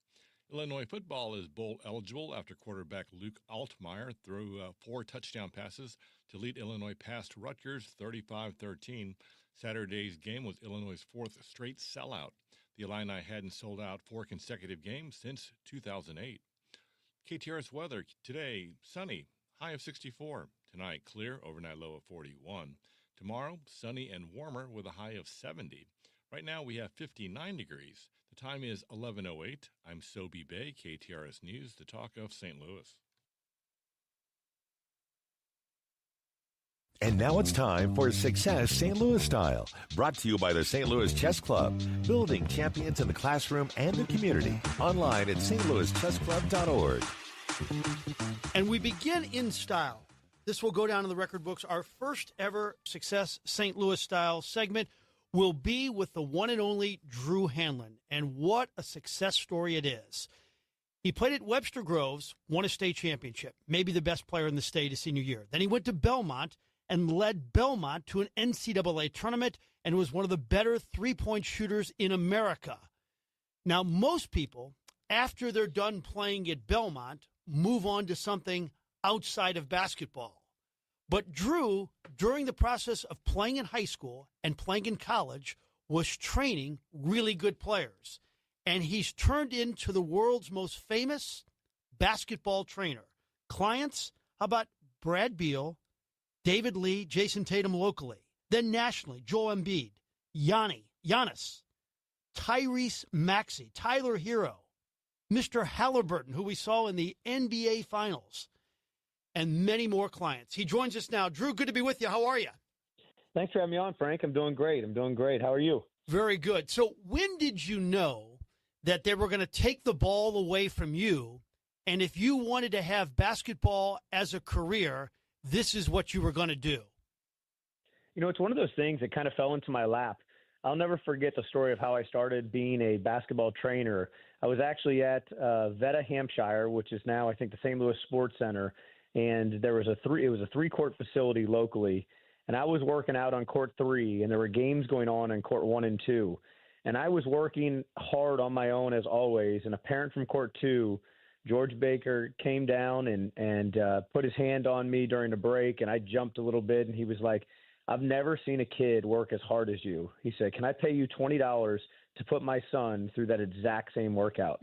Speaker 26: Illinois football is bowl eligible after quarterback Luke Altmaier threw 4 touchdown passes to lead Illinois past Rutgers 35-13. Saturday's game was Illinois' 4th straight sellout. The Illini hadn't sold out 4 consecutive games since 2008. KTRS weather today, sunny, high of 64. Tonight, clear, overnight low of 41. Tomorrow, sunny and warmer with a high of 70. Right now, we have 59 degrees. The time is 11:08. I'm Sobe Bay, KTRS News, the talk of St. Louis.
Speaker 12: And now it's time for Success St. Louis Style, brought to you by the St. Louis Chess Club, building champions in the classroom and the community. Online at stlouischessclub.org.
Speaker 1: And we begin in style. This will go down in the record books. Our first ever Success St. Louis Style segment will be with the one and only Drew Hanlon. And what a success story it is. He played at Webster Groves, won a state championship, maybe the best player in the state his senior year. Then he went to Belmont and led Belmont to an NCAA tournament and was one of the better three-point shooters in America. Now, most people, after they're done playing at Belmont, move on to something outside of basketball. But Drew, during the process of playing in high school and playing in college, was training really good players. And he's turned into the world's most famous basketball trainer. Clients, how about Brad Beal, David Lee, Jason Tatum locally, then nationally, Joel Embiid, Giannis, Tyrese Maxey, Tyler Hero, Mr. Halliburton, who we saw in the NBA Finals, and many more clients. He joins us now. Drew, good to be with you. How are you?
Speaker 6: Thanks for having me on, Frank. I'm doing great. How are you?
Speaker 1: Very good. So when did you know that they were going to take the ball away from you, and if you wanted to have basketball as a career, this is what you were going to do?
Speaker 6: You know, it's one of those things that kind of fell into my lap. I'll never forget the story of how I started being a basketball trainer. I was actually at Veta, Hampshire, which is now, I think, the St. Louis Sports Center, and it was a 3-court facility locally. And I was working out on court 3, and there were games going on court 1 and 2. And I was working hard on my own as always. And a parent from court 2, George Baker, came down and put his hand on me during the break, and I jumped a little bit, and he was like, "I've never seen a kid work as hard as you." He said, "Can I pay you $20 to put my son through that exact same workout?"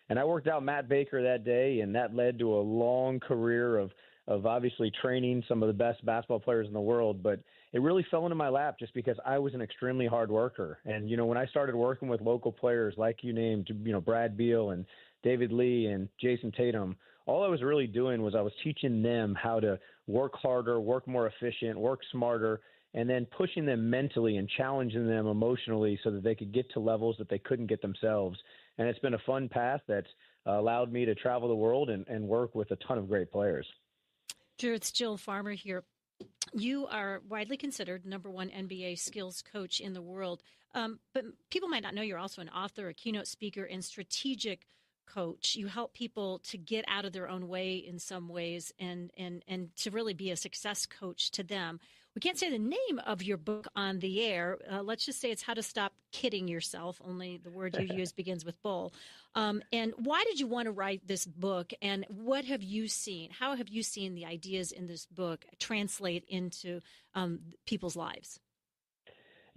Speaker 6: And I worked out Matt Baker that day, and that led to a long career of obviously training some of the best basketball players in the world. But it really fell into my lap just because I was an extremely hard worker. And, you know, when I started working with local players like you named, you know, Brad Beal and David Lee and Jason Tatum, all I was really doing was I was teaching them how to work harder, work more efficient, work smarter, and then pushing them mentally and challenging them emotionally so that they could get to levels that they couldn't get themselves. And it's been a fun path that's allowed me to travel the world and work with a ton of great players.
Speaker 2: Drew, it's Jill Farmer here. You are widely considered #1 NBA skills coach in the world, but people might not know you're also an author, a keynote speaker, and strategic coach. You help people to get out of their own way in some ways and to really be a success coach to them. We can't say the name of your book on the air. Let's just say it's How to Stop Kidding Yourself. Only the word you use begins with bull. And why did you want to write this book? And what have you seen? How have you seen the ideas in this book translate into people's lives?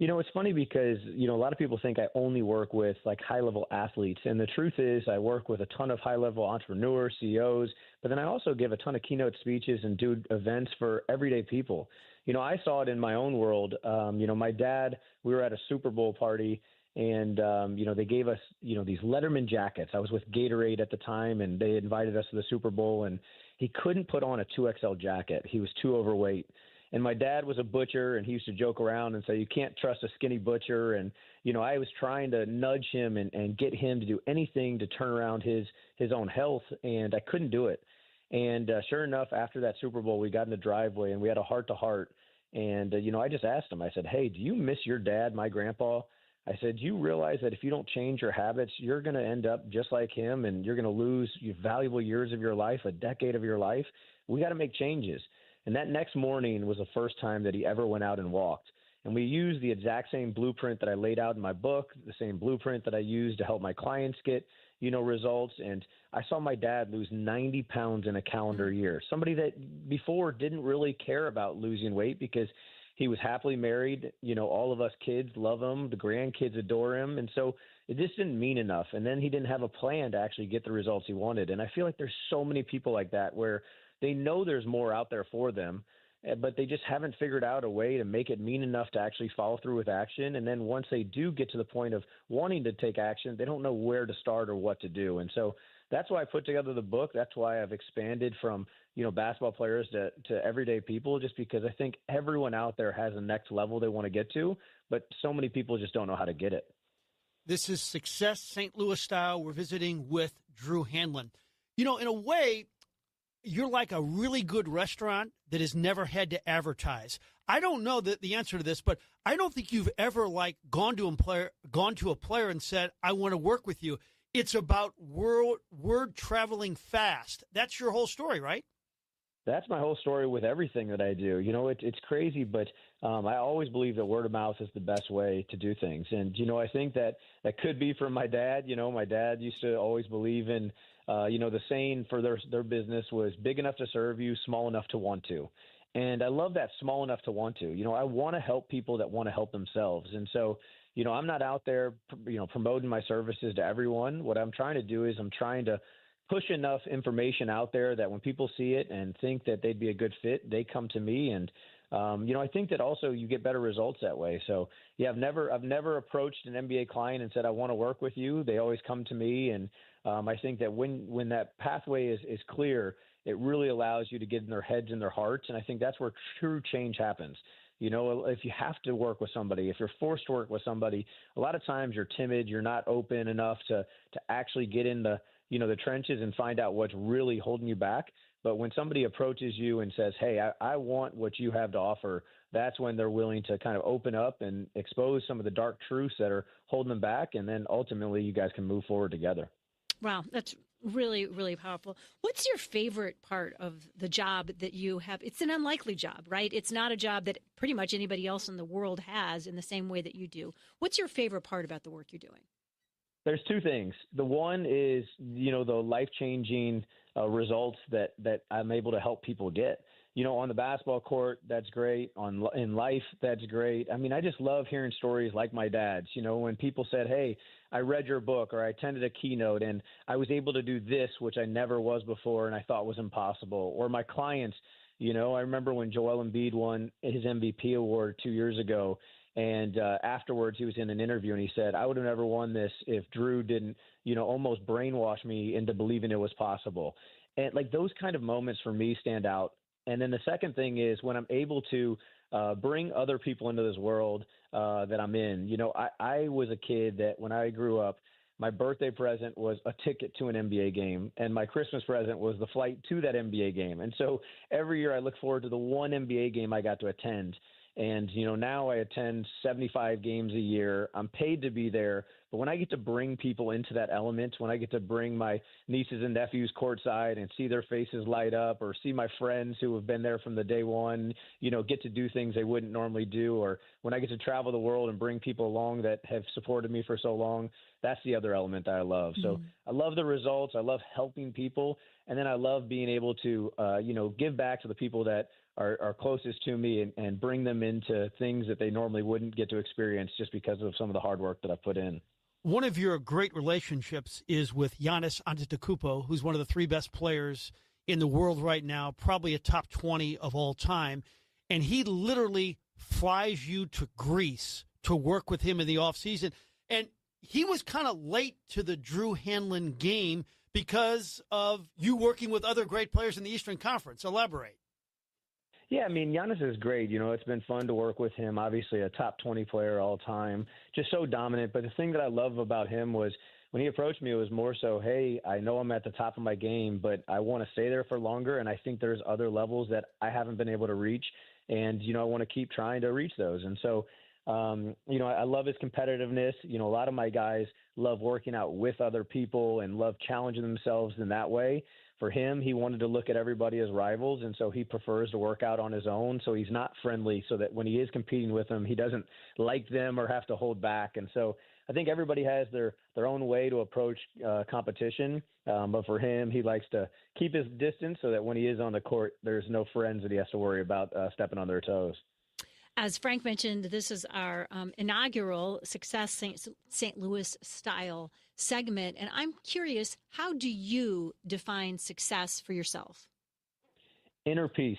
Speaker 6: You know, it's funny because, you know, a lot of people think I only work with like high-level athletes. And the truth is I work with a ton of high-level entrepreneurs, CEOs, but then I also give a ton of keynote speeches and do events for everyday people. You know, I saw it in my own world. You know, my dad, we were at a Super Bowl party and, you know, they gave us, you know, these Letterman jackets. I was with Gatorade at the time and they invited us to the Super Bowl and he couldn't put on a 2XL jacket. He was too overweight. And my dad was a butcher, and he used to joke around and say, "You can't trust a skinny butcher." And, you know, I was trying to nudge him and get him to do anything to turn around his own health, and I couldn't do it. And sure enough, after that Super Bowl, we got in the driveway, and we had a heart-to-heart. And, you know, I just asked him, I said, "Hey, do you miss your dad, my grandpa?" I said, "Do you realize that if you don't change your habits, you're going to end up just like him, and you're going to lose valuable years of your life, a decade of your life? We got to make changes." And that next morning was the first time that he ever went out and walked. And we used the exact same blueprint that I laid out in my book, the same blueprint that I used to help my clients get, you know, results. And I saw my dad lose 90 pounds in a calendar year. Somebody that before didn't really care about losing weight because he was happily married. You know, all of us kids love him. The grandkids adore him. And so it just didn't mean enough. And then he didn't have a plan to actually get the results he wanted. And I feel like there's so many people like that where they know there's more out there for them, but they just haven't figured out a way to make it mean enough to actually follow through with action. And then once they do get to the point of wanting to take action, they don't know where to start or what to do. And so that's why I put together the book. That's why I've expanded from, you know, basketball players to everyday people, just because I think everyone out there has a next level they want to get to, but so many people just don't know how to get it.
Speaker 1: This is Success St. Louis Style. We're visiting with Drew Hanlon. You know, in a way, you're like a really good restaurant that has never had to advertise. I don't know the answer to this, but I don't think you've ever like gone to a player and said, "I want to work with you." It's about word traveling fast. That's your whole story, right?
Speaker 6: That's my whole story with everything that I do. You know, it's crazy, but I always believe that word of mouth is the best way to do things. And, you know, I think that could be from my dad. You know, my dad used to always believe in, you know, the saying for their business was big enough to serve you, small enough to want to. And I love that small enough to want to. You know, I want to help people that want to help themselves. And so, you know, I'm not out there, you know, promoting my services to everyone. What I'm trying to do is I'm trying to push enough information out there that when people see it and think that they'd be a good fit, they come to me. And I think that also you get better results that way. So yeah, I've never approached an NBA client and said, I want to work with you. They always come to me. And I think that when that pathway is clear, it really allows you to get in their heads and their hearts. And I think that's where true change happens. If you have to work with somebody, if you're forced to work with somebody, a lot of times you're timid, you're not open enough to actually get in the trenches and find out what's really holding you back. But when somebody approaches you and says, hey, I want what you have to offer, that's when they're willing to kind of open up and expose some of the dark truths that are holding them back. And then ultimately you guys can move forward together.
Speaker 2: Wow, that's really, really powerful. What's your favorite part of the job that you have? It's an unlikely job, right? It's not a job that pretty much anybody else in the world has in the same way that you do. What's your favorite part about the work you're doing?
Speaker 6: There's two things. The one is, the life-changing results that I'm able to help people get. On the basketball court, that's great. In life, that's great. I mean, I just love hearing stories like my dad's. When people said, hey, I read your book or I attended a keynote and I was able to do this, which I never was before and I thought was impossible. Or my clients, I remember when Joel Embiid won his MVP award 2 years ago. And afterwards, he was in an interview and he said, I would have never won this if Drew didn't, almost brainwash me into believing it was possible. And like those kind of moments for me stand out. And then the second thing is when I'm able to bring other people into this world that I'm in. I was a kid that when I grew up, my birthday present was a ticket to an NBA game, and my Christmas present was the flight to that NBA game. And so every year I look forward to the one NBA game I got to attend. And, now I attend 75 games a year. I'm paid to be there. But when I get to bring people into that element, when I get to bring my nieces and nephews courtside and see their faces light up or see my friends who have been there from the day one, get to do things they wouldn't normally do, or when I get to travel the world and bring people along that have supported me for so long, that's the other element that I love. Mm-hmm. So I love the results. I love helping people. And then I love being able to, give back to the people that are closest to me and bring them into things that they normally wouldn't get to experience just because of some of the hard work that I've put in.
Speaker 1: One of your great relationships is with Giannis Antetokounmpo, who's one of the three best players in the world right now, probably a top 20 of all time. And he literally flies you to Greece to work with him in the offseason. And he was kind of late to the Drew Hanlon game because of you working with other great players in the Eastern Conference. Elaborate.
Speaker 6: Yeah, I mean, Giannis is great. It's been fun to work with him. Obviously, a top 20 player all time, just so dominant. But the thing that I love about him was when he approached me, it was more so, hey, I know I'm at the top of my game, but I want to stay there for longer. And I think there's other levels that I haven't been able to reach. And, I want to keep trying to reach those. And so, I love his competitiveness. A lot of my guys love working out with other people and love challenging themselves in that way. For him, he wanted to look at everybody as rivals, and so he prefers to work out on his own. So he's not friendly, so that when he is competing with them, he doesn't like them or have to hold back. And so I think everybody has their own way to approach competition. But for him, he likes to keep his distance so that when he is on the court, there's no friends that he has to worry about stepping on their toes.
Speaker 2: As Frank mentioned, this is our inaugural Success St. Louis style segment. And I'm curious, how do you define success for yourself?
Speaker 6: Inner peace.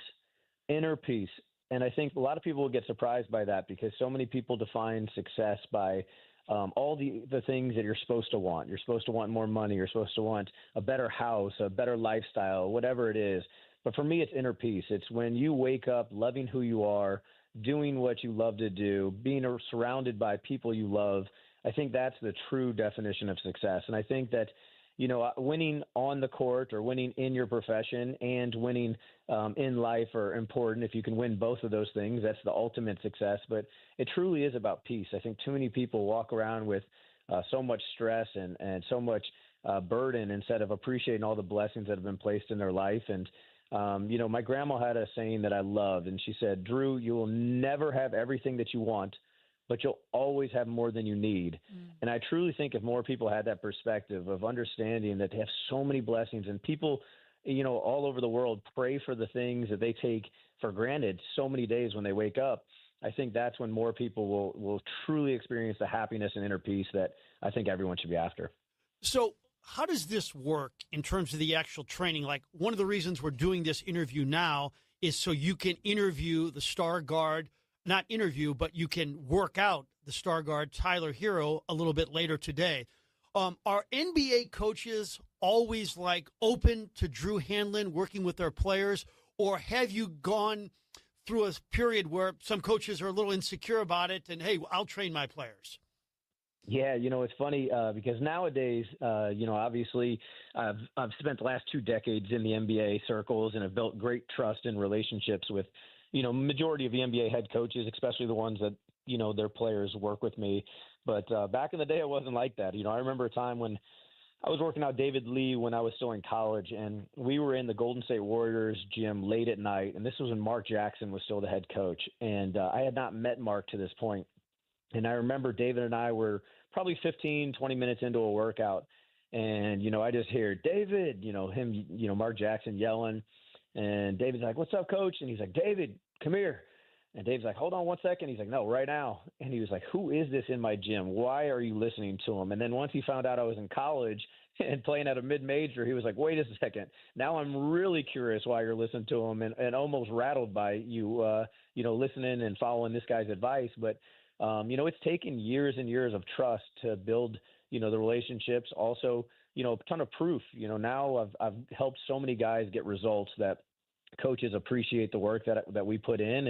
Speaker 6: And I think a lot of people will get surprised by that because so many people define success by all the things that you're supposed to want. You're supposed to want more money. You're supposed to want a better house, a better lifestyle, whatever it is. But for me, it's inner peace. It's when you wake up loving who you are, doing what you love to do, being surrounded by people you love. I think that's the true definition of success. And I think that, winning on the court or winning in your profession and winning in life are important. If you can win both of those things, that's the ultimate success. But it truly is about peace. I think too many people walk around with so much stress and so much burden instead of appreciating all the blessings that have been placed in their life. And my grandma had a saying that I loved, and she said, Drew, you will never have everything that you want, but you'll always have more than you need. And I truly think if more people had that perspective of understanding that they have so many blessings, and people, all over the world pray for the things that they take for granted so many days when they wake up, I think that's when more people will truly experience the happiness and inner peace that I think everyone should be after.
Speaker 1: So how does this work in terms of the actual training? Like, one of the reasons we're doing this interview now is so you can interview the star guard, not interview, but you can work out the star guard, Tyler Hero, a little bit later today. Are NBA coaches always like open to Drew Hanlon working with their players, or have you gone through a period where some coaches are a little insecure about it and, hey, I'll train my players?
Speaker 6: Yeah, it's funny because nowadays, obviously I've spent the last 2 decades in the NBA circles and have built great trust and relationships with, majority of the NBA head coaches, especially the ones that, their players work with me. But back in the day, it wasn't like that. I remember a time when I was working out David Lee when I was still in college, and we were in the Golden State Warriors gym late at night, and this was when Mark Jackson was still the head coach. And I had not met Mark to this point. And I remember David and I were probably 15, 20 minutes into a workout. And, I just hear David, him, Mark Jackson yelling. And David's like, "What's up, coach?" And he's like, "David, come here." And Dave's like, "Hold on 1 second." He's like, "No, right now." And he was like, "Who is this in my gym? Why are you listening to him?" And then once he found out I was in college and playing at a mid-major, he was like, "Wait a second. Now I'm really curious why you're listening to him," and almost rattled by you, listening and following this guy's advice. But, it's taken years and years of trust to build, the relationships. Also, a ton of proof. Now I've helped so many guys get results that coaches appreciate the work that we put in,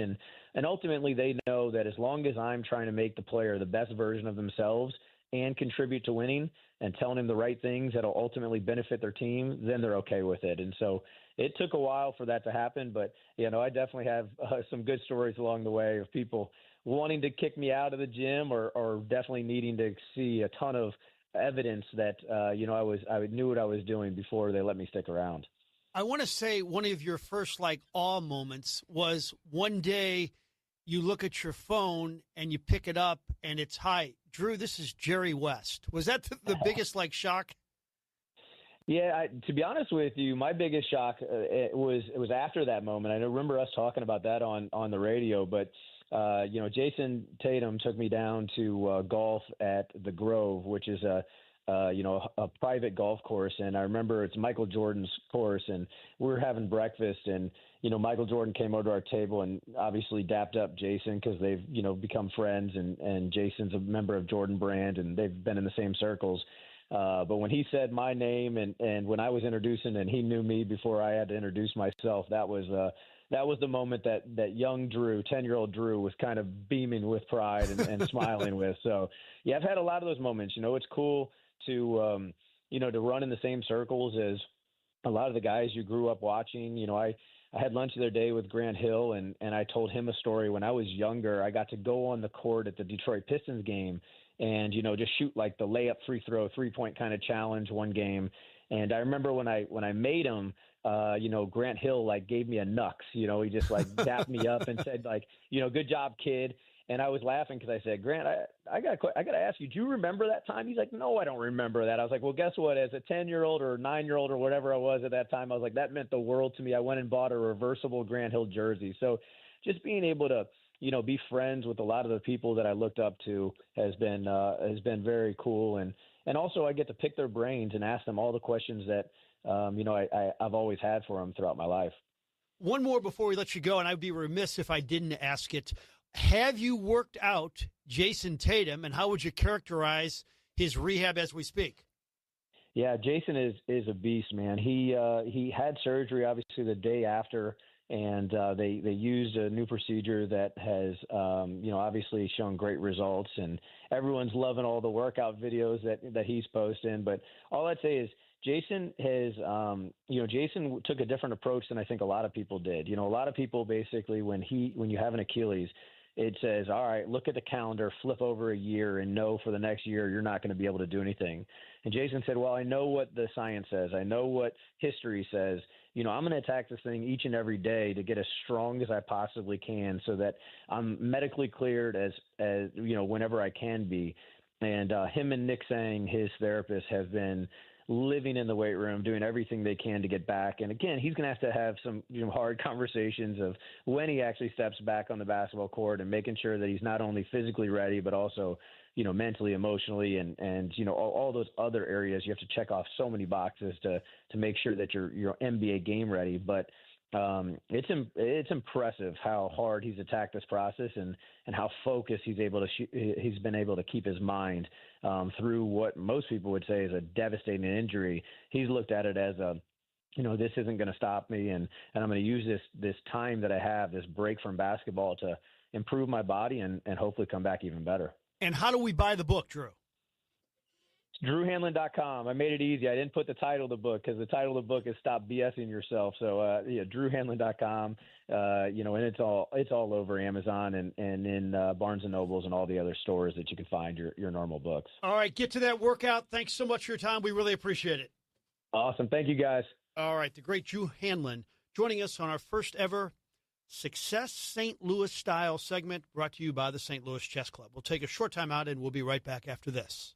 Speaker 6: and ultimately they know that as long as I'm trying to make the player the best version of themselves and contribute to winning and telling them the right things that'll ultimately benefit their team, then they're okay with it. And so it took a while for that to happen, but I definitely have some good stories along the way of people wanting to kick me out of the gym or definitely needing to see a ton of evidence that I knew what I was doing before they let me stick around.
Speaker 1: I want to say one of your first awe moments was one day you look at your phone and you pick it up and it's, "Hi, Drew, this is Jerry West." Was that the biggest shock?
Speaker 6: Yeah, to be honest with you, my biggest shock it was after that moment. I remember us talking about that on the radio, but Jason Tatum took me down to golf at the Grove, which is a private golf course. And I remember it's Michael Jordan's course, and we were having breakfast, and, Michael Jordan came over to our table and obviously dapped up Jason because they've, become friends, and Jason's a member of Jordan Brand and they've been in the same circles. But when he said my name and when I was introducing and he knew me before I had to introduce myself, that was the moment that young Drew, 10-year-old Drew, was kind of beaming with pride and smiling with. So, yeah, I've had a lot of those moments. It's cool to to run in the same circles as a lot of the guys you grew up watching. I had lunch the other day with Grant Hill, and I told him a story. When I was younger, I got to go on the court at the Detroit Pistons game and, just shoot the layup, free throw, 3-point kind of challenge one game. And I remember when I made him, Grant Hill gave me a nux. He just dapped me up and said "Good job, kid." And I was laughing because I said, "Grant, I got to ask you, do you remember that time?" He's like, "No, I don't remember that." I was like, "Well, guess what? As a 10-year-old or 9-year-old or whatever I was at that time, I was like, that meant the world to me. I went and bought a reversible Grant Hill jersey." So just being able to, be friends with a lot of the people that I looked up to has been very cool. And also I get to pick their brains and ask them all the questions that, I've always had for them throughout my life.
Speaker 1: One more before we let you go, and I'd be remiss if I didn't ask it. Have you worked out Jason Tatum, and how would you characterize his rehab as we speak?
Speaker 6: Yeah, Jason is a beast, man. He had surgery obviously the day after, and they used a new procedure that has obviously shown great results, and everyone's loving all the workout videos that he's posting. But all I'd say is Jason has Jason took a different approach than I think a lot of people did. A lot of people basically when you have an Achilles, it says, all right, look at the calendar, flip over a year, and know for the next year you're not going to be able to do anything. And Jason said, well, I know what the science says. I know what history says. I'm going to attack this thing each and every day to get as strong as I possibly can so that I'm medically cleared as whenever I can be. And him and Nick Sang, his therapist, have been living in the weight room, doing everything they can to get back. And again, he's going to have some hard conversations of when he actually steps back on the basketball court and making sure that he's not only physically ready, but also, mentally, emotionally, and all those other areas. You have to check off so many boxes to make sure that you're NBA game ready. But it's impressive how hard he's attacked this process and how focused he's been able to keep his mind through what most people would say is a devastating injury. He's looked at it as this isn't going to stop me, and I'm going to use this time that I have, this break from basketball, to improve my body and hopefully come back even better.
Speaker 1: And how do we buy the book, Drew?
Speaker 6: DrewHanlon.com. I made it easy. I didn't put the title of the book because the title of the book is Stop BSing Yourself. So, DrewHanlon.com, and it's all over Amazon and in Barnes & Nobles and all the other stores that you can find your normal books.
Speaker 1: All right, get to that workout. Thanks so much for your time. We really appreciate it.
Speaker 6: Awesome. Thank you, guys.
Speaker 1: All right, the great Drew Hanlon joining us on our first ever Success St. Louis style segment brought to you by the St. Louis Chess Club. We'll take a short time out and we'll be right back after this.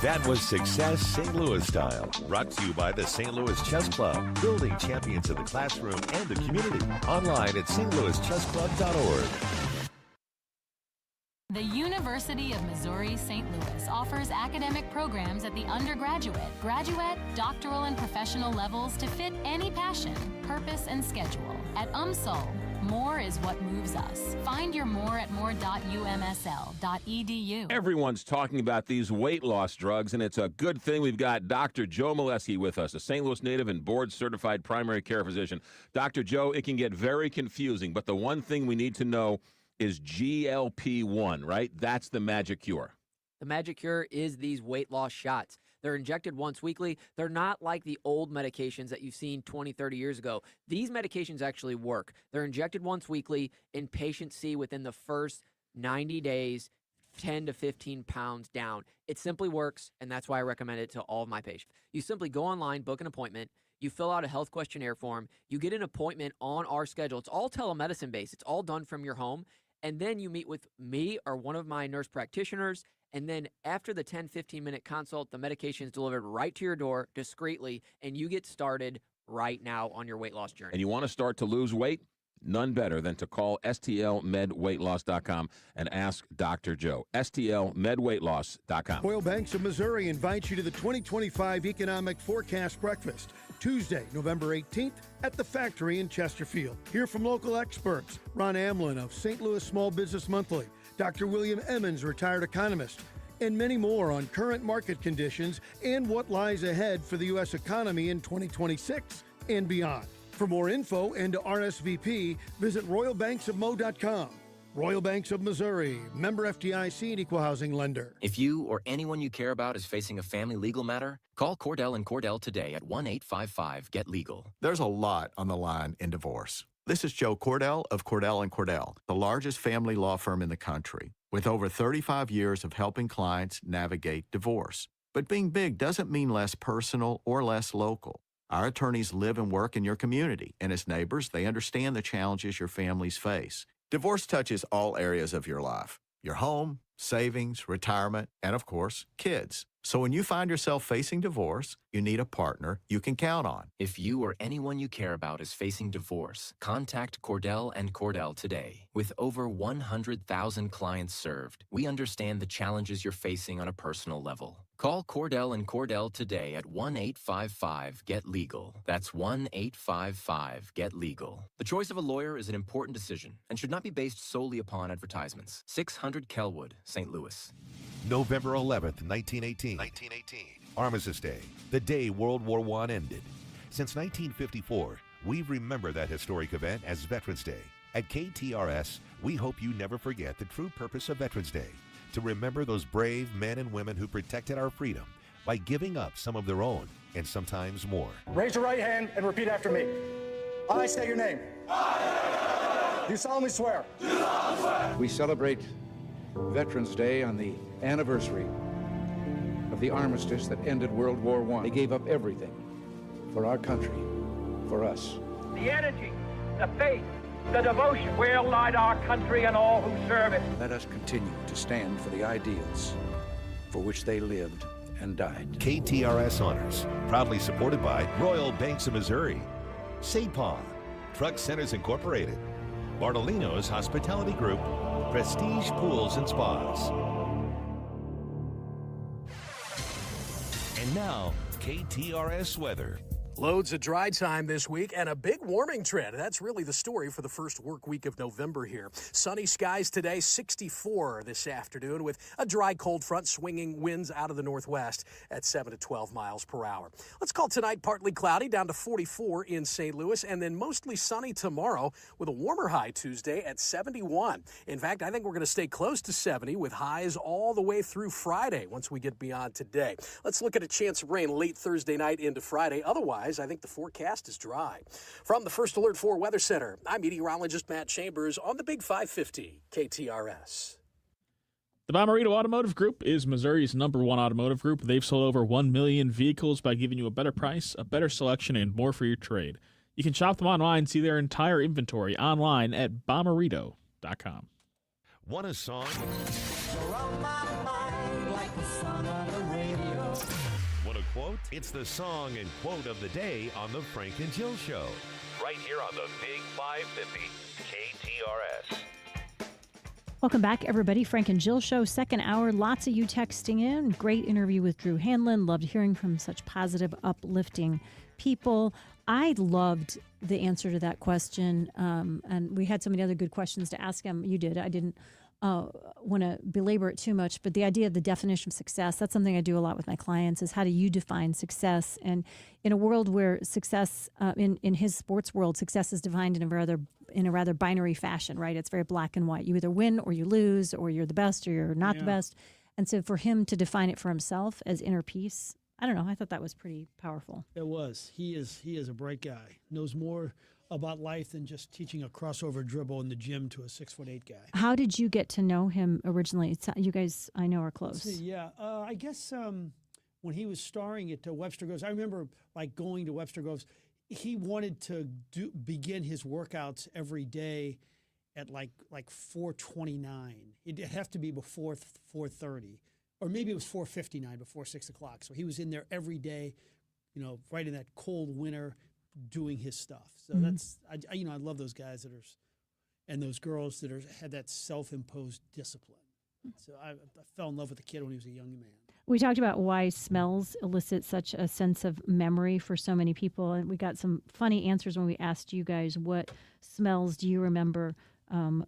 Speaker 12: That was Success St. Louis Style, brought to you by the St. Louis Chess Club, building champions in the classroom and the community. Online at stlouischessclub.org.
Speaker 16: The University of Missouri St. Louis offers academic programs at the undergraduate, graduate, doctoral, and professional levels to fit any passion, purpose, and schedule. At UMSL, more is what moves us. Find your more at more.umsl.edu.
Speaker 9: Everyone's talking about these weight loss drugs, and it's a good thing we've got Dr. Joe Molesky with us, a St. Louis native and board-certified primary care physician. Dr. Joe, it can get very confusing, but the one thing we need to know is GLP-1, right? That's the magic cure.
Speaker 17: The magic cure is these weight loss shots. They're injected once weekly. They're not like the old medications that you've seen 20, 30 years ago. These medications actually work. They're injected once weekly, and patients see within the first 90 days 10 to 15 pounds down. It simply works, and that's why I recommend it to all of my patients. You simply go online, book an appointment. You fill out a health questionnaire form. You get an appointment on our schedule. It's all telemedicine based. It's all done from your home. And then you meet with me or one of my nurse practitioners. And then after the 10, 15-minute consult, the medication is delivered right to your door discreetly, and you get started right now on your weight loss journey.
Speaker 9: And you want to start to lose weight? None better than to call stlmedweightloss.com and ask Dr. Joe. stlmedweightloss.com.
Speaker 18: Royal Banks of Missouri invites you to the 2025 Economic Forecast Breakfast, Tuesday, November 18th at the Factory in Chesterfield. Hear from local experts, Ron Amlin of St. Louis Small Business Monthly, Dr. William Emmons, retired economist, and many more on current market conditions and what lies ahead for the U.S. economy in 2026 and beyond. For more info and to RSVP, visit royalbanksofmo.com. Royal Banks of Missouri, member FDIC and equal housing lender.
Speaker 19: If you or anyone you care about is facing a family legal matter, call Cordell & Cordell today at 1-855-GET-LEGAL.
Speaker 20: There's a lot on the line in divorce. This is Joe Cordell of Cordell & Cordell, the largest family law firm in the country, with over 35 years of helping clients navigate divorce. But being big doesn't mean less personal or less local. Our attorneys live and work in your community, and as neighbors, they understand the challenges your families face. Divorce touches all areas of your life: your home, savings, retirement, and of course, kids. So when you find yourself facing divorce, you need a partner you can count on.
Speaker 19: If you or anyone you care about is facing divorce, contact Cordell & Cordell today. With over 100,000 clients served, we understand the challenges you're facing on a personal level. Call Cordell & Cordell today at 1-855-GET-LEGAL. That's 1-855-GET-LEGAL. The choice of a lawyer is an important decision and should not be based solely upon advertisements. 600 Kelwood, St. Louis.
Speaker 12: November 11th, 1918. Armistice Day, the day World War I ended. Since 1954, we remember that historic event as Veterans Day. At KTRS, we hope you never forget the true purpose of Veterans Day: to remember those brave men and women who protected our freedom by giving up some of their own and sometimes more.
Speaker 21: Raise your right hand and repeat after me. I state your name. Do solemnly swear.
Speaker 27: We celebrate Veterans Day on the anniversary of the armistice that ended World War I. They gave up everything for our country, for us.
Speaker 28: The energy, the faith, the devotion will light our country and all who serve it.
Speaker 27: Let us continue to stand for the ideals for which they lived and died.
Speaker 12: KTRS Honors, proudly supported by Royal Banks of Missouri, SAPON, Truck Centers Incorporated, Bartolino's Hospitality Group, Prestige Pools and Spas. And now, KTRS weather.
Speaker 3: Loads of dry time this week and a big warming trend. That's really the story for the first work week of November here. Sunny skies today, 64 this afternoon with a dry cold front swinging winds out of the northwest at 7 to 12 miles per hour. Let's call tonight partly cloudy down to 44 in St. Louis and then mostly sunny tomorrow with a warmer high Tuesday at 71. In fact, I think we're going to stay close to 70 with highs all the way through Friday once we get beyond today. Let's look at a chance of rain late Thursday night into Friday. Otherwise, I think the forecast is dry. From the First Alert 4 Weather Center, I'm meteorologist Matt Chambers on the Big 550 KTRS.
Speaker 4: The Bommarito Automotive Group is Missouri's #1 automotive group. They've sold over 1 million vehicles by giving you a better price, a better selection, and more for your trade. You can shop them online, see their entire inventory online at bommarito.com.
Speaker 12: Want a song? Want a quote? It's the song and quote of the day on the Frank and Jill Show. Right here on the Big 550 KTRS.
Speaker 2: Welcome back, everybody. Frank and Jill Show, second hour. Lots of you texting in. Great interview with Drew Hanlon. Loved hearing from such positive, uplifting people. I loved the answer to that question, and we had so many other good questions to ask him. You did. I didn't want to belabor it too much, but the idea of the definition of success, that's something I do a lot with my clients, is how do you define success? And in a world where success, in his sports world, success is defined in a rather binary fashion, right? It's very black and white. You either win or you lose, or you're the best or you're not the best. And so for him to define it for himself as inner peace, I don't know. I thought that was pretty powerful.
Speaker 1: It was. He is a bright guy. Knows more about life than just teaching a crossover dribble in the gym to a 6'8" guy.
Speaker 2: How did you get to know him originally? You guys, I know, are close.
Speaker 1: I guess when he was starring at Webster Groves, I remember like going to Webster Groves. He wanted to begin his workouts every day at like 4:29. It'd have to be before 4:30, or maybe it was 4:59 before 6 o'clock. So he was in there every day, right in that cold winter, doing his stuff. So that's I love those guys and those girls that had that self-imposed discipline. So I fell in love with the kid when he was a young man.
Speaker 2: We talked about why smells elicit such a sense of memory for so many people, and we got some funny answers when we asked you guys what smells do you remember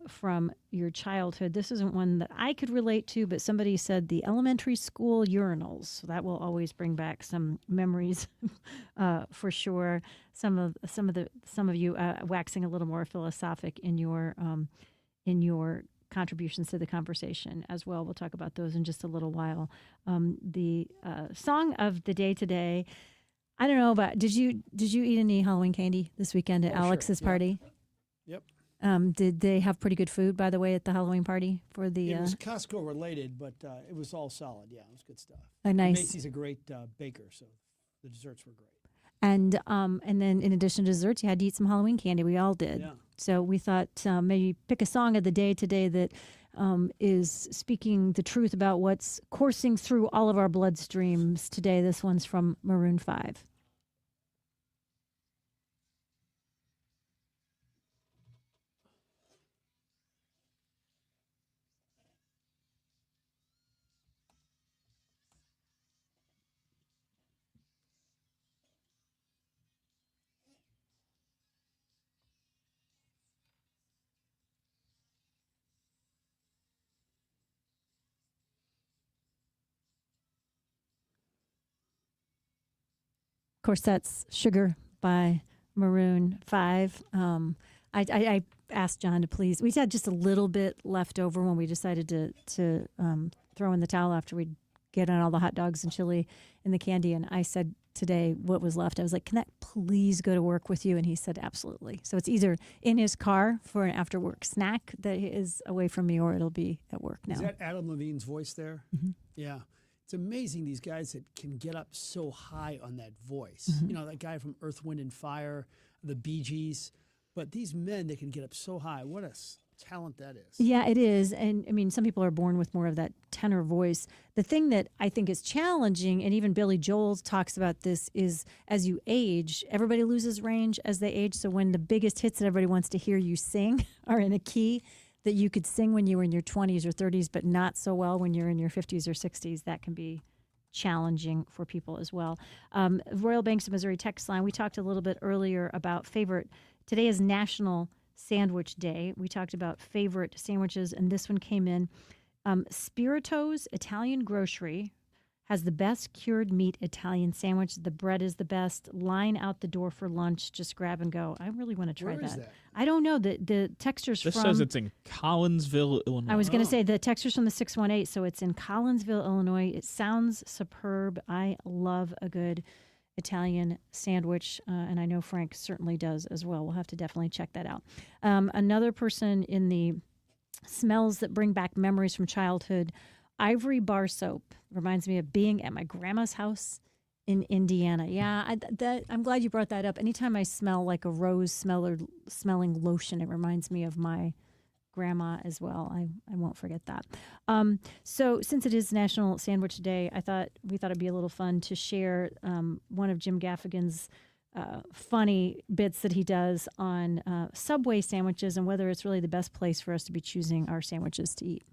Speaker 2: from your childhood. This isn't one that I could relate to, but somebody said the elementary school urinals. So that will always bring back some memories for sure. Some of you waxing a little more philosophic in your contributions to the conversation as well. We'll talk about those in just a little while. The song of the day today. I don't know about. Did you eat any Halloween candy this weekend at Alex's party?
Speaker 1: Yep.
Speaker 2: Did they have pretty good food, by the way, at the Halloween party for the?
Speaker 1: It was Costco related, but it was all solid. Yeah, it was good stuff.
Speaker 2: Nice.
Speaker 1: Macy's a great baker, so the desserts were great.
Speaker 2: And then in addition to desserts, you had to eat some Halloween candy. We all did.
Speaker 1: Yeah.
Speaker 2: So we thought maybe pick a song of the day today that is speaking the truth about what's coursing through all of our bloodstreams today. This one's from Maroon 5. Of course, that's Sugar by Maroon 5. I asked John to please. We had just a little bit left over when we decided to throw in the towel after we'd get on all the hot dogs and chili and the candy. And I said today what was left. I was like, can that please go to work with you? And he said, absolutely. So it's either in his car for an after-work snack that is away from me, or it'll be at work now.
Speaker 1: Is that Adam Levine's voice there?
Speaker 2: Mm-hmm.
Speaker 1: Yeah. It's amazing, these guys that can get up so high on that voice.
Speaker 2: Mm-hmm.
Speaker 1: That guy from Earth, Wind, and Fire, the Bee Gees. But these men, they can get up so high. What a talent that is.
Speaker 2: Yeah, it is. And I mean, some people are born with more of that tenor voice. The thing that I think is challenging, and even Billy Joel talks about this, is as you age, everybody loses range as they age. So when the biggest hits that everybody wants to hear you sing are in a key that you could sing when you were in your 20s or 30s, but not so well when you're in your 50s or 60s, that can be challenging for people as well. Royal Banks of Missouri text line, we talked a little bit earlier about favorite. Today is National Sandwich Day. We talked about favorite sandwiches, and this one came in. Spirito's Italian Grocery has the best cured meat Italian sandwich. The bread is the best. Line out the door for lunch. Just grab and go. I really want to try
Speaker 1: Where
Speaker 2: that.
Speaker 1: is that?
Speaker 2: I don't know. The textures
Speaker 4: This
Speaker 2: from...
Speaker 4: says it's in Collinsville, Illinois.
Speaker 2: I was going to say the textures from the 618, so it's in Collinsville, Illinois. It sounds superb. I love a good Italian sandwich, and I know Frank certainly does as well. We'll have to definitely check that out. Another person in the smells that bring back memories from childhood, Ivory bar soap reminds me of being at my grandma's house in Indiana. Yeah, I'm glad you brought that up. Anytime I smell like a rose smelling lotion, it reminds me of my grandma as well. I won't forget that. So since it is National Sandwich Day, we thought it'd be a little fun to share one of Jim Gaffigan's funny bits that he does on Subway sandwiches and whether it's really the best place for us to be choosing our sandwiches to eat.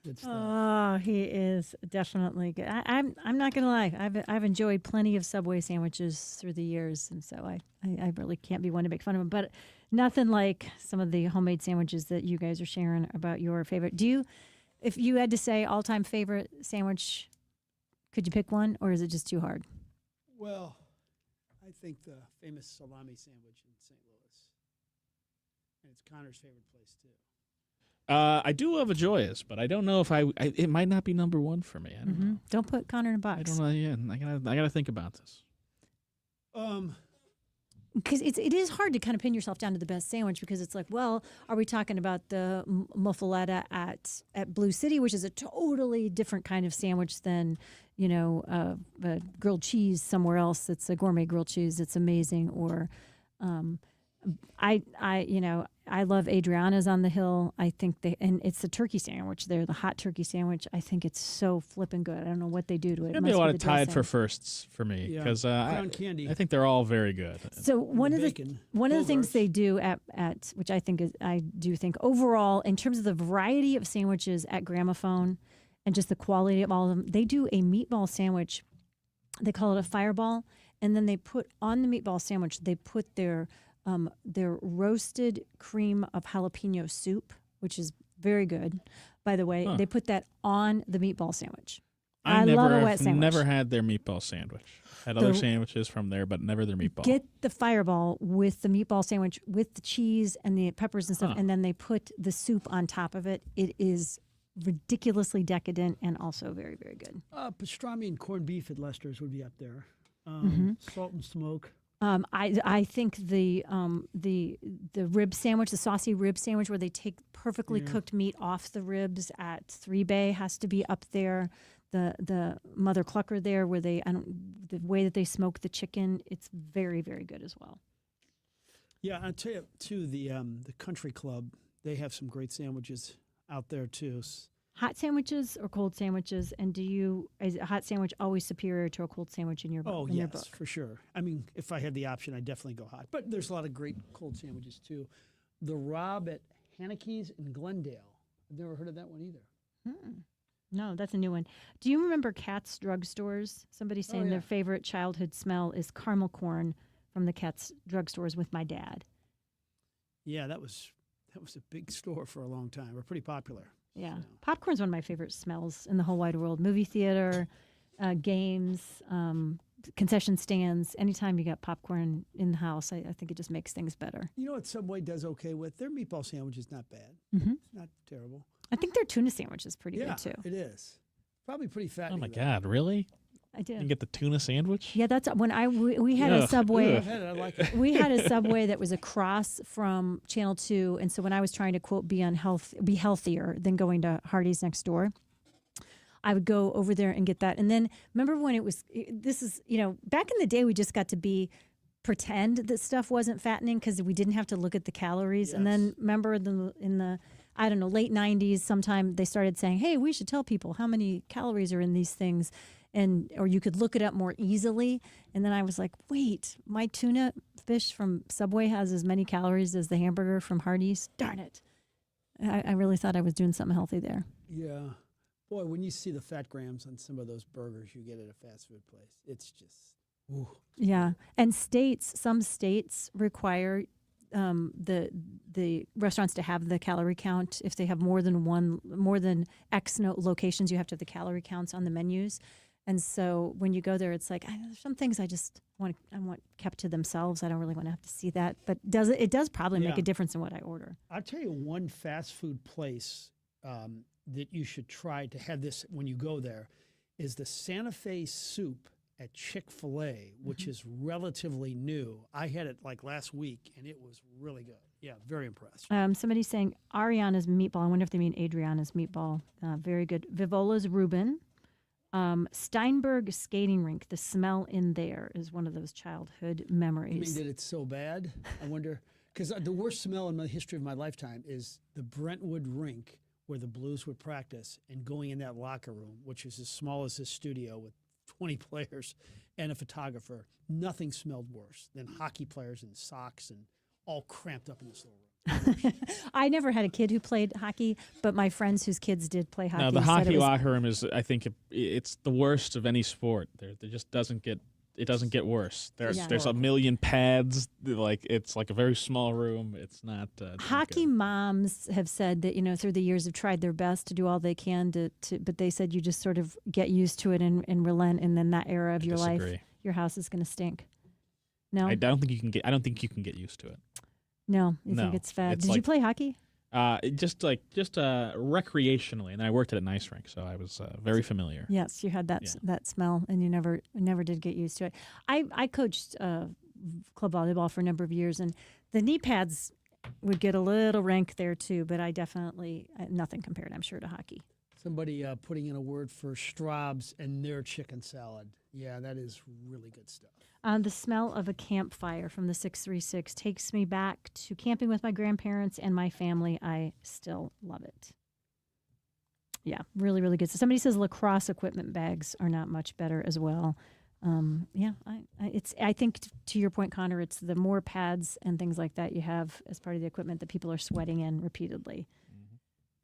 Speaker 1: Good stuff.
Speaker 2: Oh, he is definitely good. I'm not gonna lie. I've enjoyed plenty of Subway sandwiches through the years, and so I really can't be one to make fun of him. But nothing like some of the homemade sandwiches that you guys are sharing about your favorite. If you had to say all-time favorite sandwich, could you pick one, or is it just too hard?
Speaker 1: Well, I think the famous salami sandwich in St. Louis, and it's Connor's favorite place too.
Speaker 4: I do love a Joyous, but I don't know if it might not be number one for me. I don't know.
Speaker 2: Don't put Connor in a box.
Speaker 4: I don't know. Yeah, I gotta think about this.
Speaker 2: Because it is hard to kind of pin yourself down to the best sandwich because it's like, well, are we talking about the muffaletta at Blue City, which is a totally different kind of sandwich than a grilled cheese somewhere else? It's a gourmet grilled cheese. It's amazing. Or I love Adriana's on the Hill. I think and it's the turkey sandwich there, the hot turkey sandwich. I think it's so flipping good. I don't know what they do to it.
Speaker 4: Maybe a lot of tied for firsts for me because
Speaker 1: Crown candy.
Speaker 4: I think they're all very good.
Speaker 2: So one of the things they do at which I do think overall in terms of the variety of sandwiches at Gramophone and just the quality of all of them, they do a meatball sandwich. They call it a fireball, and then they put on the meatball sandwich. They put their roasted cream of jalapeno soup, which is very good, by the way. They put that on the meatball sandwich. I love a wet sandwich.
Speaker 4: Never had their meatball sandwich. Had other sandwiches from there, but never their meatball.
Speaker 2: Get the fireball with the meatball sandwich with the cheese and the peppers and stuff, and then they put the soup on top of it. It is ridiculously decadent and also very, very good.
Speaker 1: Pastrami and corned beef at Lester's would be up there. Salt and smoke.
Speaker 2: I think the rib sandwich, the saucy rib sandwich, where they take perfectly cooked meat off the ribs at Three Bay has to be up there. The Mother Clucker there, where the way that they smoke the chicken, it's very, very good as well.
Speaker 1: Yeah, I'll tell you too. The Country Club, they have some great sandwiches out there too.
Speaker 2: Hot sandwiches or cold sandwiches, and is a hot sandwich always superior to a cold sandwich in your book?
Speaker 1: Oh, yes, for sure. I mean, if I had the option, I'd definitely go hot. But there's a lot of great cold sandwiches too. The Rob at Haneke's in Glendale. I've never heard of that one either.
Speaker 2: No, that's a new one. Do you remember Katz drugstores? Somebody saying their favorite childhood smell is caramel corn from the Katz drugstores with my dad.
Speaker 1: Yeah, that was a big store for a long time. We're pretty popular.
Speaker 2: Yeah. Popcorn's one of my favorite smells in the whole wide world. Movie theater, games, concession stands. Anytime you got popcorn in the house, I think it just makes things better.
Speaker 1: You know what Subway does okay with? Their meatball sandwich is not bad.
Speaker 2: Mm-hmm.
Speaker 1: It's not terrible.
Speaker 2: I think their tuna sandwich is pretty good too.
Speaker 1: It is. Probably pretty
Speaker 4: Oh
Speaker 1: fattening.
Speaker 4: my God, really?
Speaker 2: I do.
Speaker 4: You can get the tuna sandwich?
Speaker 2: Yeah, that's when we had a
Speaker 4: Ugh.
Speaker 2: Subway.
Speaker 1: I've had it. I like it.
Speaker 2: We had a Subway that was across from Channel 2, and so when I was trying to quote be healthier than going to Hardee's next door, I would go over there and get that. And then remember when this is, back in the day we just got to pretend that stuff wasn't fattening because we didn't have to look at the calories. Yes. And then remember in the I don't know, late 90s, sometime they started saying, hey, we should tell people how many calories are in these things. Or you could look it up more easily. And then I was like, wait, my tuna fish from Subway has as many calories as the hamburger from Hardee's? Darn it. I really thought I was doing something healthy there.
Speaker 1: Yeah. Boy, when you see the fat grams on some of those burgers you get at a fast food place, it's just, ooh.
Speaker 2: Yeah. And some states require the restaurants to have the calorie count. If they have more than X locations, you have to have the calorie counts on the menus. And so when you go there, it's like there's some things I want kept to themselves. I don't really want to have to see that, but it does probably make a difference in what I order.
Speaker 1: I'll tell you one fast food place that you should try to have this when you go there is the Santa Fe soup at Chick-fil-A, which is relatively new. I had it like last week, and it was really good. Yeah, very impressed.
Speaker 2: Somebody's saying Ariana's meatball. I wonder if they mean Adriana's meatball. Very good. Vivola's Reuben. Steinberg skating rink. The smell in there is one of those childhood memories.
Speaker 1: You mean that it's so bad? I wonder, because the worst smell in the history of my lifetime is the Brentwood rink where the Blues would practice, and going in that locker room, which is as small as this studio with 20 players and a photographer. Nothing smelled worse than hockey players in socks and all cramped up in this little room.
Speaker 2: I never had a kid who played hockey, but my friends whose kids did play hockey.
Speaker 4: No, the hockey locker room is, I think, it's the worst of any sport. There just doesn't get worse. There's a million pads. It's like a very small room. It's not.
Speaker 2: Hockey moms have said that through the years have tried their best to do all they can but they said you just sort of get used to it and relent, and then that era of your life, your house is going to stink. No,
Speaker 4: I don't think you can get. I don't think you can get used to it.
Speaker 2: No, you think it's fad. Did you play hockey?
Speaker 4: Just recreationally, and then I worked at an ice rink, so I was very familiar.
Speaker 2: Yes, you had that smell, and you never did get used to it. I coached club volleyball for a number of years, and the knee pads would get a little rank there too. But I definitely nothing compared, I'm sure, to hockey.
Speaker 1: Somebody putting in a word for Straub's and their chicken salad. Yeah, that is really good stuff.
Speaker 2: The smell of a campfire from the 636 takes me back to camping with my grandparents and my family. I still love it. Yeah, really, really good. So somebody says lacrosse equipment bags are not much better as well. I think to your point, Connor, it's the more pads and things like that you have as part of the equipment that people are sweating in repeatedly.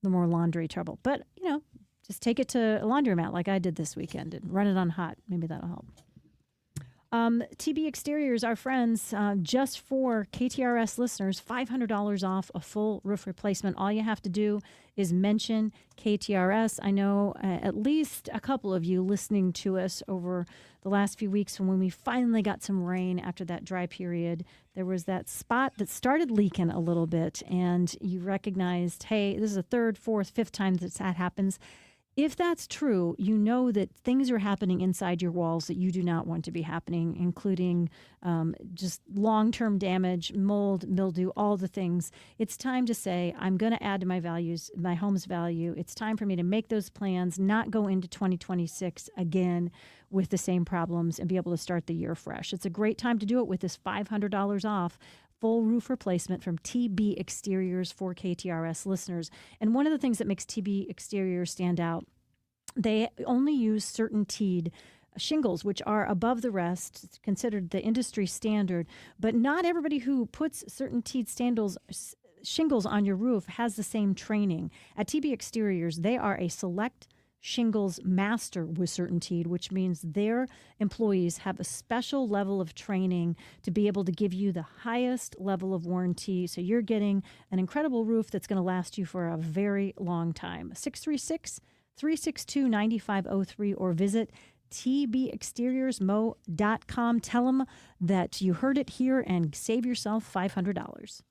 Speaker 2: The more laundry trouble. But, just take it to a laundromat like I did this weekend and run it on hot. Maybe that'll help. TB Exteriors, our friends, just for KTRS listeners, $500 off a full roof replacement. All you have to do is mention KTRS. I know at least a couple of you listening to us over the last few weeks when we finally got some rain after that dry period. There was that spot that started leaking a little bit, and you recognized, hey, this is the third, fourth, fifth time that happens. If that's true, you know that things are happening inside your walls that you do not want to be happening, including just long-term damage, mold, mildew, all the things. It's time to say, I'm going to add to my home's value. It's time for me to make those plans, not go into 2026 again with the same problems and be able to start the year fresh. It's a great time to do it with this $500 off full roof replacement from TB Exteriors for KTRS listeners. And one of the things that makes TB Exteriors stand out, they only use CertainTeed shingles, which are above the rest. It's considered the industry standard, but not everybody who puts CertainTeed shingles on your roof has the same training. At TB Exteriors, they are a select shingles master with CertainTeed, which means their employees have a special level of training to be able to give you the highest level of warranty. So you're getting an incredible roof that's going to last you for a very long time. 636-362-9503 or visit tbexteriorsmo.com. Tell them that you heard it here and save yourself $500.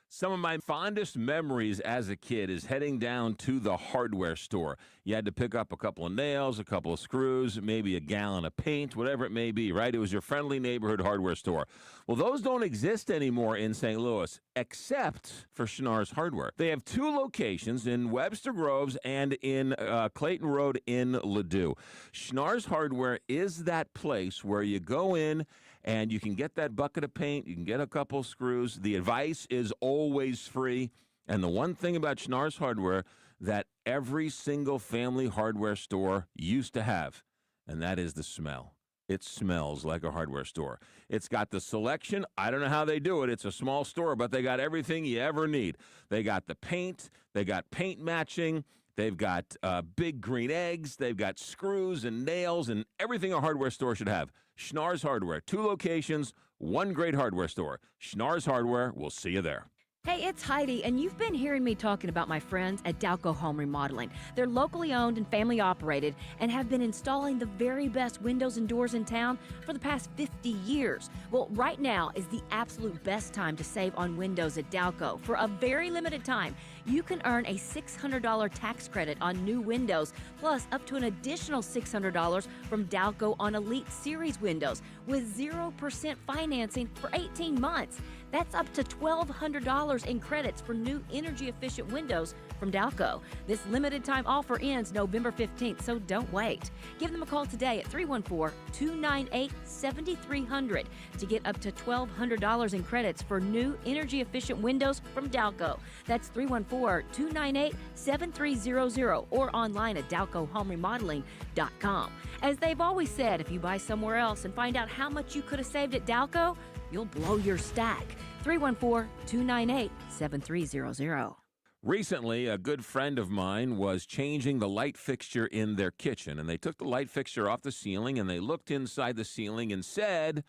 Speaker 9: Some of my fondest memories as a kid is heading down to the hardware store. You had to pick up a couple of nails, a couple of screws, maybe a gallon of paint, whatever it may be, right? It was your friendly neighborhood hardware store. Well, those don't exist anymore in St. Louis, except for Schnarr's Hardware. They have 2 locations in Webster Groves and in Clayton Road in Ladue. Schnarr's Hardware is that place where you go in and you can get that bucket of paint, you can get a couple of screws. The advice is always free. And the one thing about Schnarr's Hardware that every single family hardware store used to have, and that is the smell. It smells like a hardware store. It's got the selection. I don't know how they do it. It's a small store, but they got everything you ever need. They got the paint. They got paint matching. They've got big green eggs. They've got screws and nails and everything a hardware store should have. Schnarr's Hardware, 2 locations, 1 great hardware store. Schnarr's Hardware, we'll see you there.
Speaker 15: Hey, it's Heidi, and you've been hearing me talking about my friends at Dalco Home Remodeling. They're locally owned and family operated and have been installing the very best windows and doors in town for the past 50 years. Well, right now is the absolute best time to save on windows at Dalco. For a very limited time, you can earn a $600 tax credit on new windows, plus up to an additional $600 from Dalco on Elite Series windows with 0% financing for 18 months. That's up to $1,200 in credits for new energy-efficient windows from Dalco. This limited-time offer ends November 15th, so don't wait. Give them a call today at 314-298-7300 to get up to $1,200 in credits for new energy-efficient windows from Dalco. That's 314-298-7300 or online at DalcoHomeRemodeling.com. As they've always said, if you buy somewhere else and find out how much you could have saved at Dalco, you'll blow your stack. 314-298-7300.
Speaker 9: Recently, a good friend of mine was changing the light fixture in their kitchen, and they took the light fixture off the ceiling, and they looked inside the ceiling and said,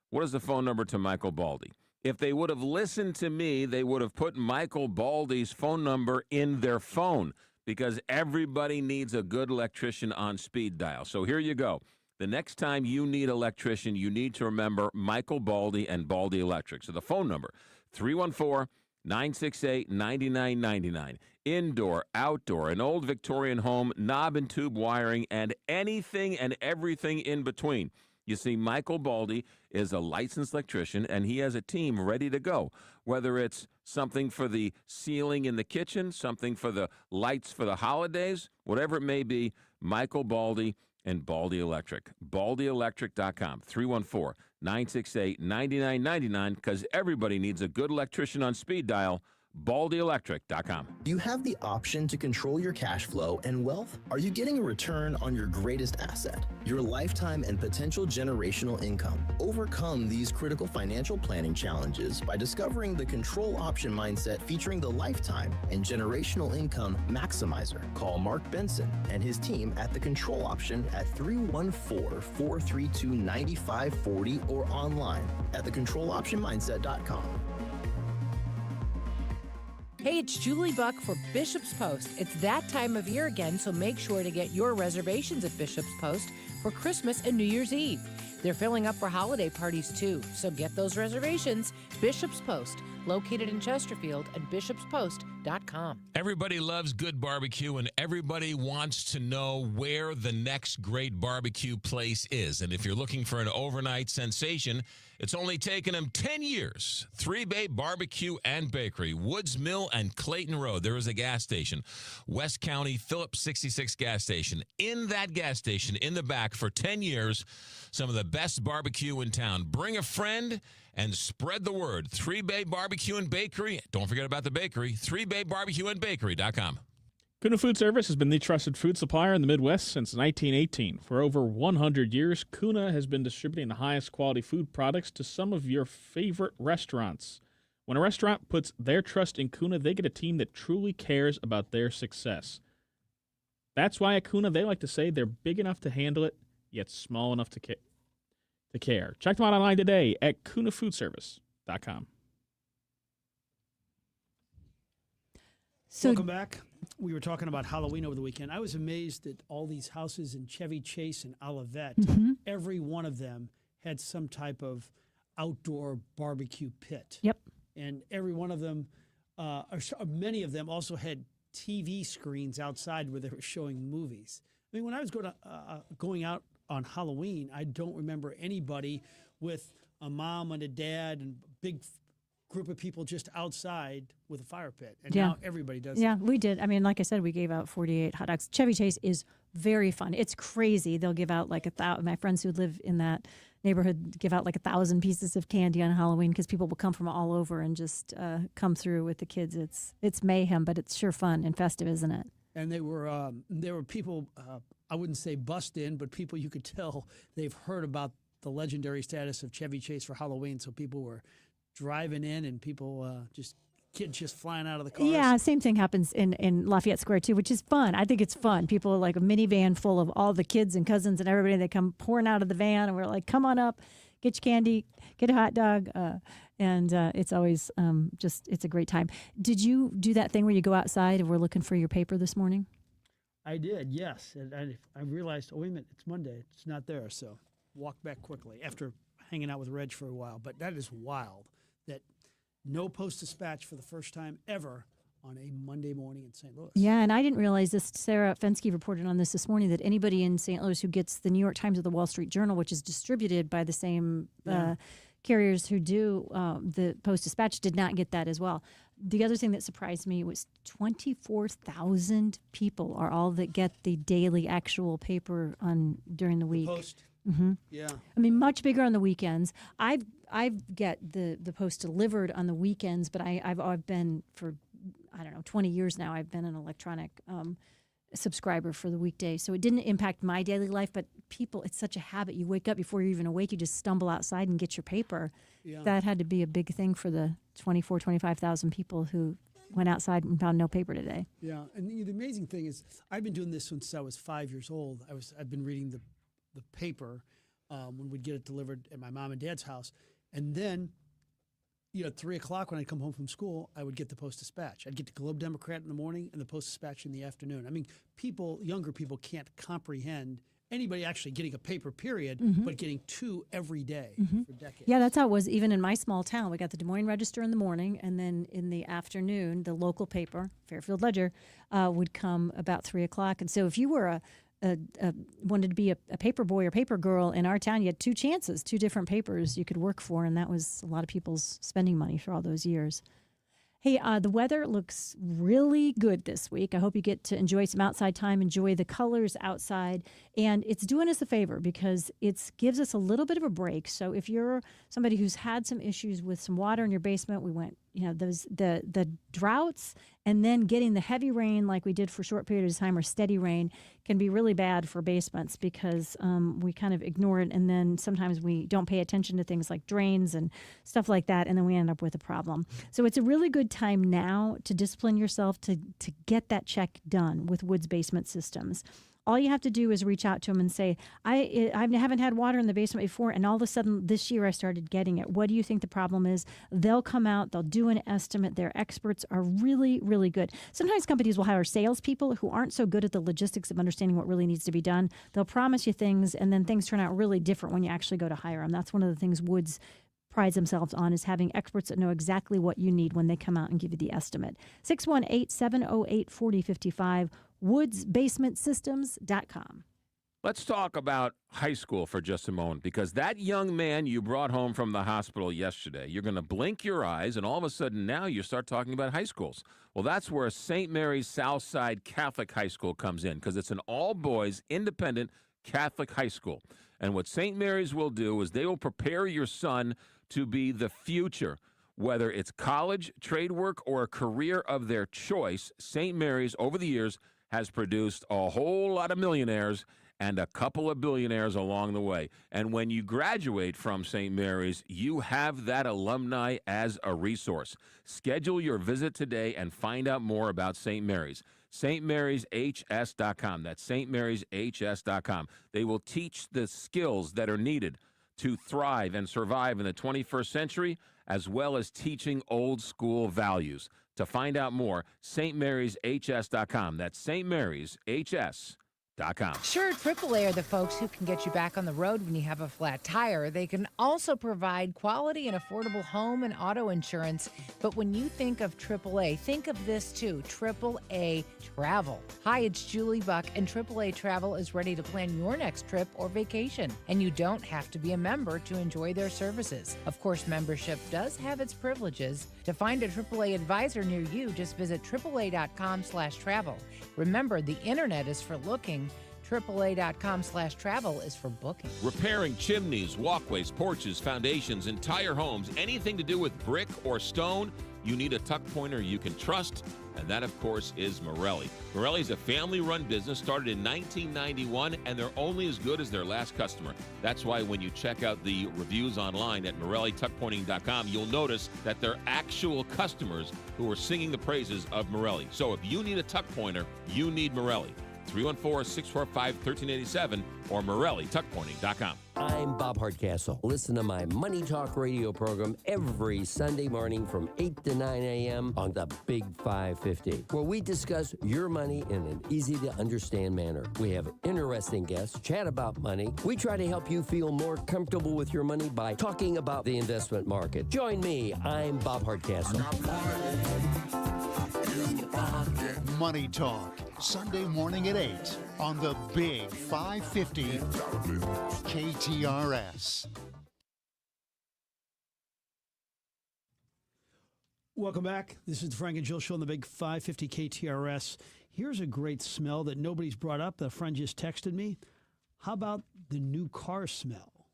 Speaker 9: what is the phone number to Michael Baldy? If they would have listened to me, they would have put Michael Baldy's phone number in their phone, because everybody needs a good electrician on speed dial. So here you go. The next time you need an electrician, you need to remember Michael Baldy and Baldy Electric. So the phone number, 314-968-9999. Indoor, outdoor, an old Victorian home, knob and tube wiring, and anything and everything in between. You see, Michael Baldy is a licensed electrician, and he has a team ready to go. Whether it's something for the ceiling in the kitchen, something for the lights for the holidays, whatever it may be, Michael Baldy and Baldy Electric. BaldyElectric.com, 314-968-9999, because everybody needs a good electrician on speed dial. BaldyElectric.com.
Speaker 5: Do you have the option to control your cash flow and wealth? Are you getting a return on your greatest asset, your lifetime and potential generational income? Overcome these critical financial planning challenges by discovering the Control Option Mindset featuring the Lifetime and Generational Income Maximizer. Call Mark Benson and his team at the Control Option at 314-432-9540 or online at thecontroloptionmindset.com.
Speaker 7: Hey, it's Julie Buck for Bishop's Post. It's that time of year again, so make sure to get your reservations at Bishop's Post for Christmas and New Year's Eve. They're filling up for holiday parties too, so get those reservations. Bishop's Post, located in Chesterfield, and bishopspost.com.
Speaker 8: Everybody loves good barbecue, and everybody wants to know where the next great barbecue place is. And if you're looking for an overnight sensation, it's only taken them 10 years. 3 Bay Barbecue and Bakery, Woods Mill and Clayton Road. There is a gas station, West County Phillips 66 gas station. In that gas station, in the back for 10 years, some of the best barbecue in town. Bring a friend and spread the word. 3 Bay Barbecue and Bakery. Don't forget about the bakery, 3baybarbecueandbakery.com.
Speaker 4: Kuna Food Service has been the trusted food supplier in the Midwest since 1918. For over 100 years, Kuna has been distributing the highest quality food products to some of your favorite restaurants. When a restaurant puts their trust in Kuna, they get a team that truly cares about their success. That's why at Kuna, they like to say they're big enough to handle it, yet small enough to care. Check them out online today at kunafoodservice.com.
Speaker 1: Welcome back. we were talking about Halloween over the weekend. I was amazed at all these houses in Chevy Chase and Olivet. Every one of them had some type of outdoor barbecue pit.
Speaker 2: Yep.
Speaker 1: And every one of them, many of them also had TV screens outside where they were showing movies. I mean, when I was going out on Halloween, I don't remember anybody with a mom and a dad and a big group of people just outside with a fire pit. And now everybody does
Speaker 2: Yeah,
Speaker 1: that.
Speaker 2: we did. I mean, like I said, we gave out 48 hot dogs. Chevy Chase is very fun. It's crazy. They'll give out like 1,000. My friends who live in that neighborhood give out like 1,000 pieces of candy on Halloween because people will come from all over and just come through with the kids. It's mayhem, but it's sure fun and festive, isn't it?
Speaker 1: And there were people, I wouldn't say bust in, but people you could tell they've heard about the legendary status of Chevy Chase for Halloween. So people were driving in and people kids just flying out of the cars.
Speaker 2: Yeah, same thing happens in Lafayette Square too, which is fun. I think it's fun. People like a minivan full of all the kids and cousins and everybody. They come pouring out of the van and we're like, come on up, get your candy, get a hot dog. And it's always it's a great time. Did you do that thing where you go outside and we're looking for your paper this morning?
Speaker 1: I did, yes. And I realized, oh, wait a minute, it's Monday. It's not there. So walked back quickly after hanging out with Reg for a while. But that is wild that no Post-Dispatch for the first time ever on a Monday morning in St. Louis.
Speaker 2: Yeah, and I didn't realize this. Sarah Fensky reported on this morning that anybody in St. Louis who gets the New York Times or the Wall Street Journal, which is distributed by the same carriers who do the Post-Dispatch, did not get that as well. The other thing that surprised me was 24,000 people are all that get the daily actual paper during the week.
Speaker 1: Post. Yeah.
Speaker 2: I mean, much bigger on the weekends. I get the Post delivered on the weekends, but I've been for, 20 years now. I've been an electronic subscriber for the weekday, so it didn't impact my daily life. But people, it's such a habit. You wake up before you're even awake. You just stumble outside and get your paper.
Speaker 1: Yeah.
Speaker 2: That had to be a big thing for the 25,000 people who went outside and found no paper today.
Speaker 1: Yeah, and the amazing thing is, I've been doing this since I was 5 years old. I've been reading the paper when we'd get it delivered at my mom and dad's house. And then, at 3 o'clock when I'd come home from school, I would get the Post-Dispatch. I'd get the Globe Democrat in the morning and the Post-Dispatch in the afternoon. I mean, younger people can't comprehend anybody actually getting a paper, period, but getting two every day for decades.
Speaker 2: Yeah, that's how it was even in my small town. We got the Des Moines Register in the morning, and then in the afternoon, the local paper, Fairfield Ledger, would come about 3 o'clock. And so if you were wanted to be a paper boy or paper girl in our town, you had two chances, two different papers you could work for, and that was a lot of people's spending money for all those years. Hey, the weather looks really good this week. I hope you get to enjoy some outside time, enjoy the colors outside, and it's doing us a favor because it gives us a little bit of a break. So if you're somebody who's had some issues with some water in your basement, we went, the droughts and then getting the heavy rain like we did for a short period of time or steady rain can be really bad for basements because we kind of ignore it, and then sometimes we don't pay attention to things like drains and stuff like that, and then we end up with a problem. So it's a really good time now to discipline yourself to get that check done with Woods Basement Systems. All you have to do is reach out to them and say, I haven't had water in the basement before, and all of a sudden this year I started getting it. What do you think the problem is? They'll come out, they'll do an estimate. Their experts are really, really good. Sometimes companies will hire salespeople who aren't so good at the logistics of understanding what really needs to be done. They'll promise you things, and then things turn out really different when you actually go to hire them. That's one of the things Woods prides themselves on, is having experts that know exactly what you need when they come out and give you the estimate. 618-708-4055, woodsbasementsystems.com.
Speaker 9: Let's talk about high school for just a moment, because that young man you brought home from the hospital yesterday, you're going to blink your eyes, and all of a sudden now you start talking about high schools. Well, that's where St. Mary's Southside Catholic High School comes in, because it's an all-boys independent Catholic high school. And what St. Mary's will do is they will prepare your son to be the future. Whether it's college, trade work, or a career of their choice, St. Mary's over the years has produced a whole lot of millionaires and a couple of billionaires along the way. And when you graduate from St. Mary's, you have that alumni as a resource. Schedule your visit today and find out more about St. Mary's. stmaryshs.com. That's stmaryshs.com. They will teach the skills that are needed to thrive and survive in the 21st century, as well as teaching old school values. To find out more, stmaryshs.com. That's stmaryshs.com.
Speaker 7: Sure, AAA are the folks who can get you back on the road when you have a flat tire. They can also provide quality and affordable home and auto insurance. But when you think of AAA, think of this too, AAA Travel. Hi, it's Julie Buck, and AAA Travel is ready to plan your next trip or vacation. And you don't have to be a member to enjoy their services. Of course, membership does have its privileges. To find a AAA advisor near you, just visit AAA.com/travel. Remember, the internet is for looking. AAA.com/travel is for booking.
Speaker 9: Repairing chimneys, walkways, porches, foundations, entire homes, anything to do with brick or stone, you need a tuck pointer you can trust, and that, of course, is Morelli. Morelli is a family-run business started in 1991, and they're only as good as their last customer. That's why when you check out the reviews online at MorelliTuckPointing.com, you'll notice that they're actual customers who are singing the praises of Morelli. So if you need a tuck pointer, you need Morelli. 314-645-1387 or MorelliTuckPointing.com.
Speaker 10: I'm Bob Hardcastle. Listen to my Money Talk radio program every Sunday morning from 8 to 9 a.m. on the Big 550, where we discuss your money in an easy-to-understand manner. We have interesting guests, chat about money. We try to help you feel more comfortable with your money by talking about the investment market. Join me. I'm Bob Hardcastle.
Speaker 11: Money Talk, Sunday morning at 8 on the Big 550 KTRS.
Speaker 1: Welcome back. This is the Frank and Jill Show on the Big 550 KTRS. Here's a great smell that nobody's brought up. A friend just texted me. How about the new car smell?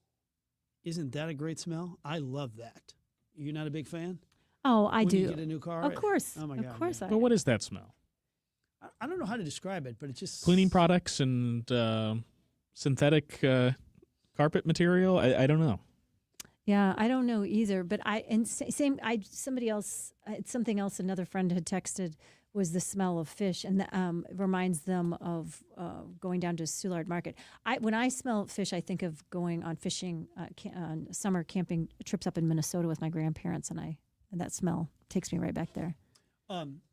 Speaker 1: Isn't that a great smell? I love that. You're not a big fan?
Speaker 2: Oh, I do.
Speaker 1: You get a new car?
Speaker 2: Of course.
Speaker 1: Oh, my God.
Speaker 2: Of course.
Speaker 4: But what is that smell?
Speaker 1: I don't know how to describe it, but it's just...
Speaker 4: Cleaning products and synthetic carpet material? I don't know.
Speaker 2: Yeah, I don't know either. But something else another friend had texted was the smell of fish, and it reminds them of going down to Soulard Market. When I smell fish, I think of going on fishing, on summer camping trips up in Minnesota with my grandparents, and that smell takes me right back there.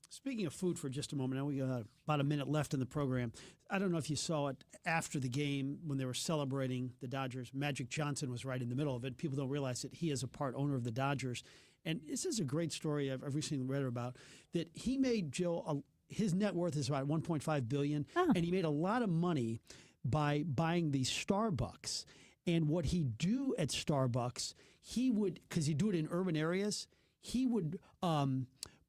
Speaker 1: Speaking of food for just a moment, now we got about a minute left in the program. I don't know if you saw it after the game when they were celebrating the Dodgers. Magic Johnson was right in the middle of it. People don't realize that he is a part owner of the Dodgers. And this is a great story I've recently read about, that he made, Jill, his net worth is about $1.5 billion, and he made a lot of money by buying these Starbucks. And what he'd do at Starbucks, he would, because he'd do it in urban areas, he would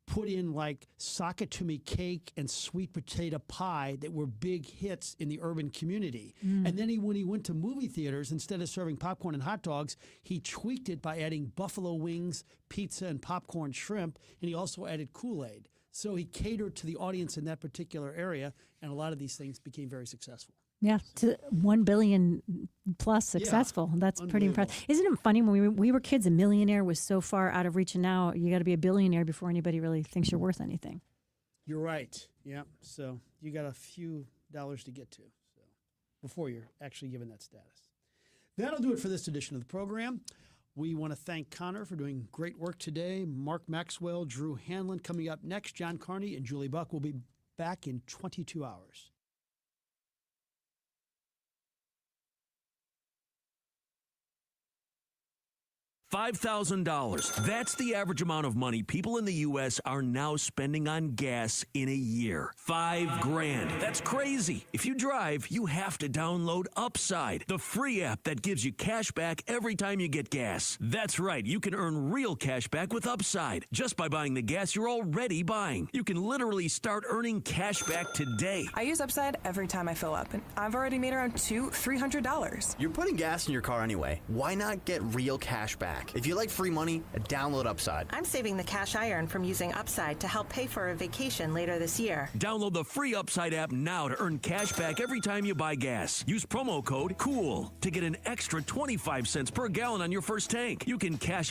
Speaker 1: put in like Sakatumi cake and sweet potato pie that were big hits in the urban community. And then when he went to movie theaters, instead of serving popcorn and hot dogs, he tweaked it by adding buffalo wings, pizza, and popcorn shrimp, and he also added Kool-Aid. So he catered to the audience in that particular area, and a lot of these things became very successful.
Speaker 2: Yeah, to 1 billion plus successful. Yeah, that's pretty impressive. Isn't it funny when we were kids, a millionaire was so far out of reach, and now you got to be a billionaire before anybody really thinks you're worth anything.
Speaker 1: You're right. Yeah. So you got a few dollars to get to before you're actually given that status. That'll do it for this edition of the program. We want to thank Connor for doing great work today. Mark Maxwell, Drew Hanlon coming up next. John Carney and Julie Buck will be back in 22 hours.
Speaker 13: $5,000. That's the average amount of money people in the U.S. are now spending on gas in a year. $5,000. That's crazy. If you drive, you have to download Upside, the free app that gives you cash back every time you get gas. That's right. You can earn real cash back with Upside just by buying the gas you're already buying. You can literally start earning cash back today.
Speaker 14: I use Upside every time I fill up, and I've already made around $300.
Speaker 22: You're putting gas in your car anyway. Why not get real cash back? If you like free money, download Upside.
Speaker 23: I'm saving the cash I earn from using Upside to help pay for a vacation later this year.
Speaker 13: Download the free Upside app now to earn cash back every time you buy gas. Use promo code COOL to get an extra 25 cents per gallon on your first tank. You can cash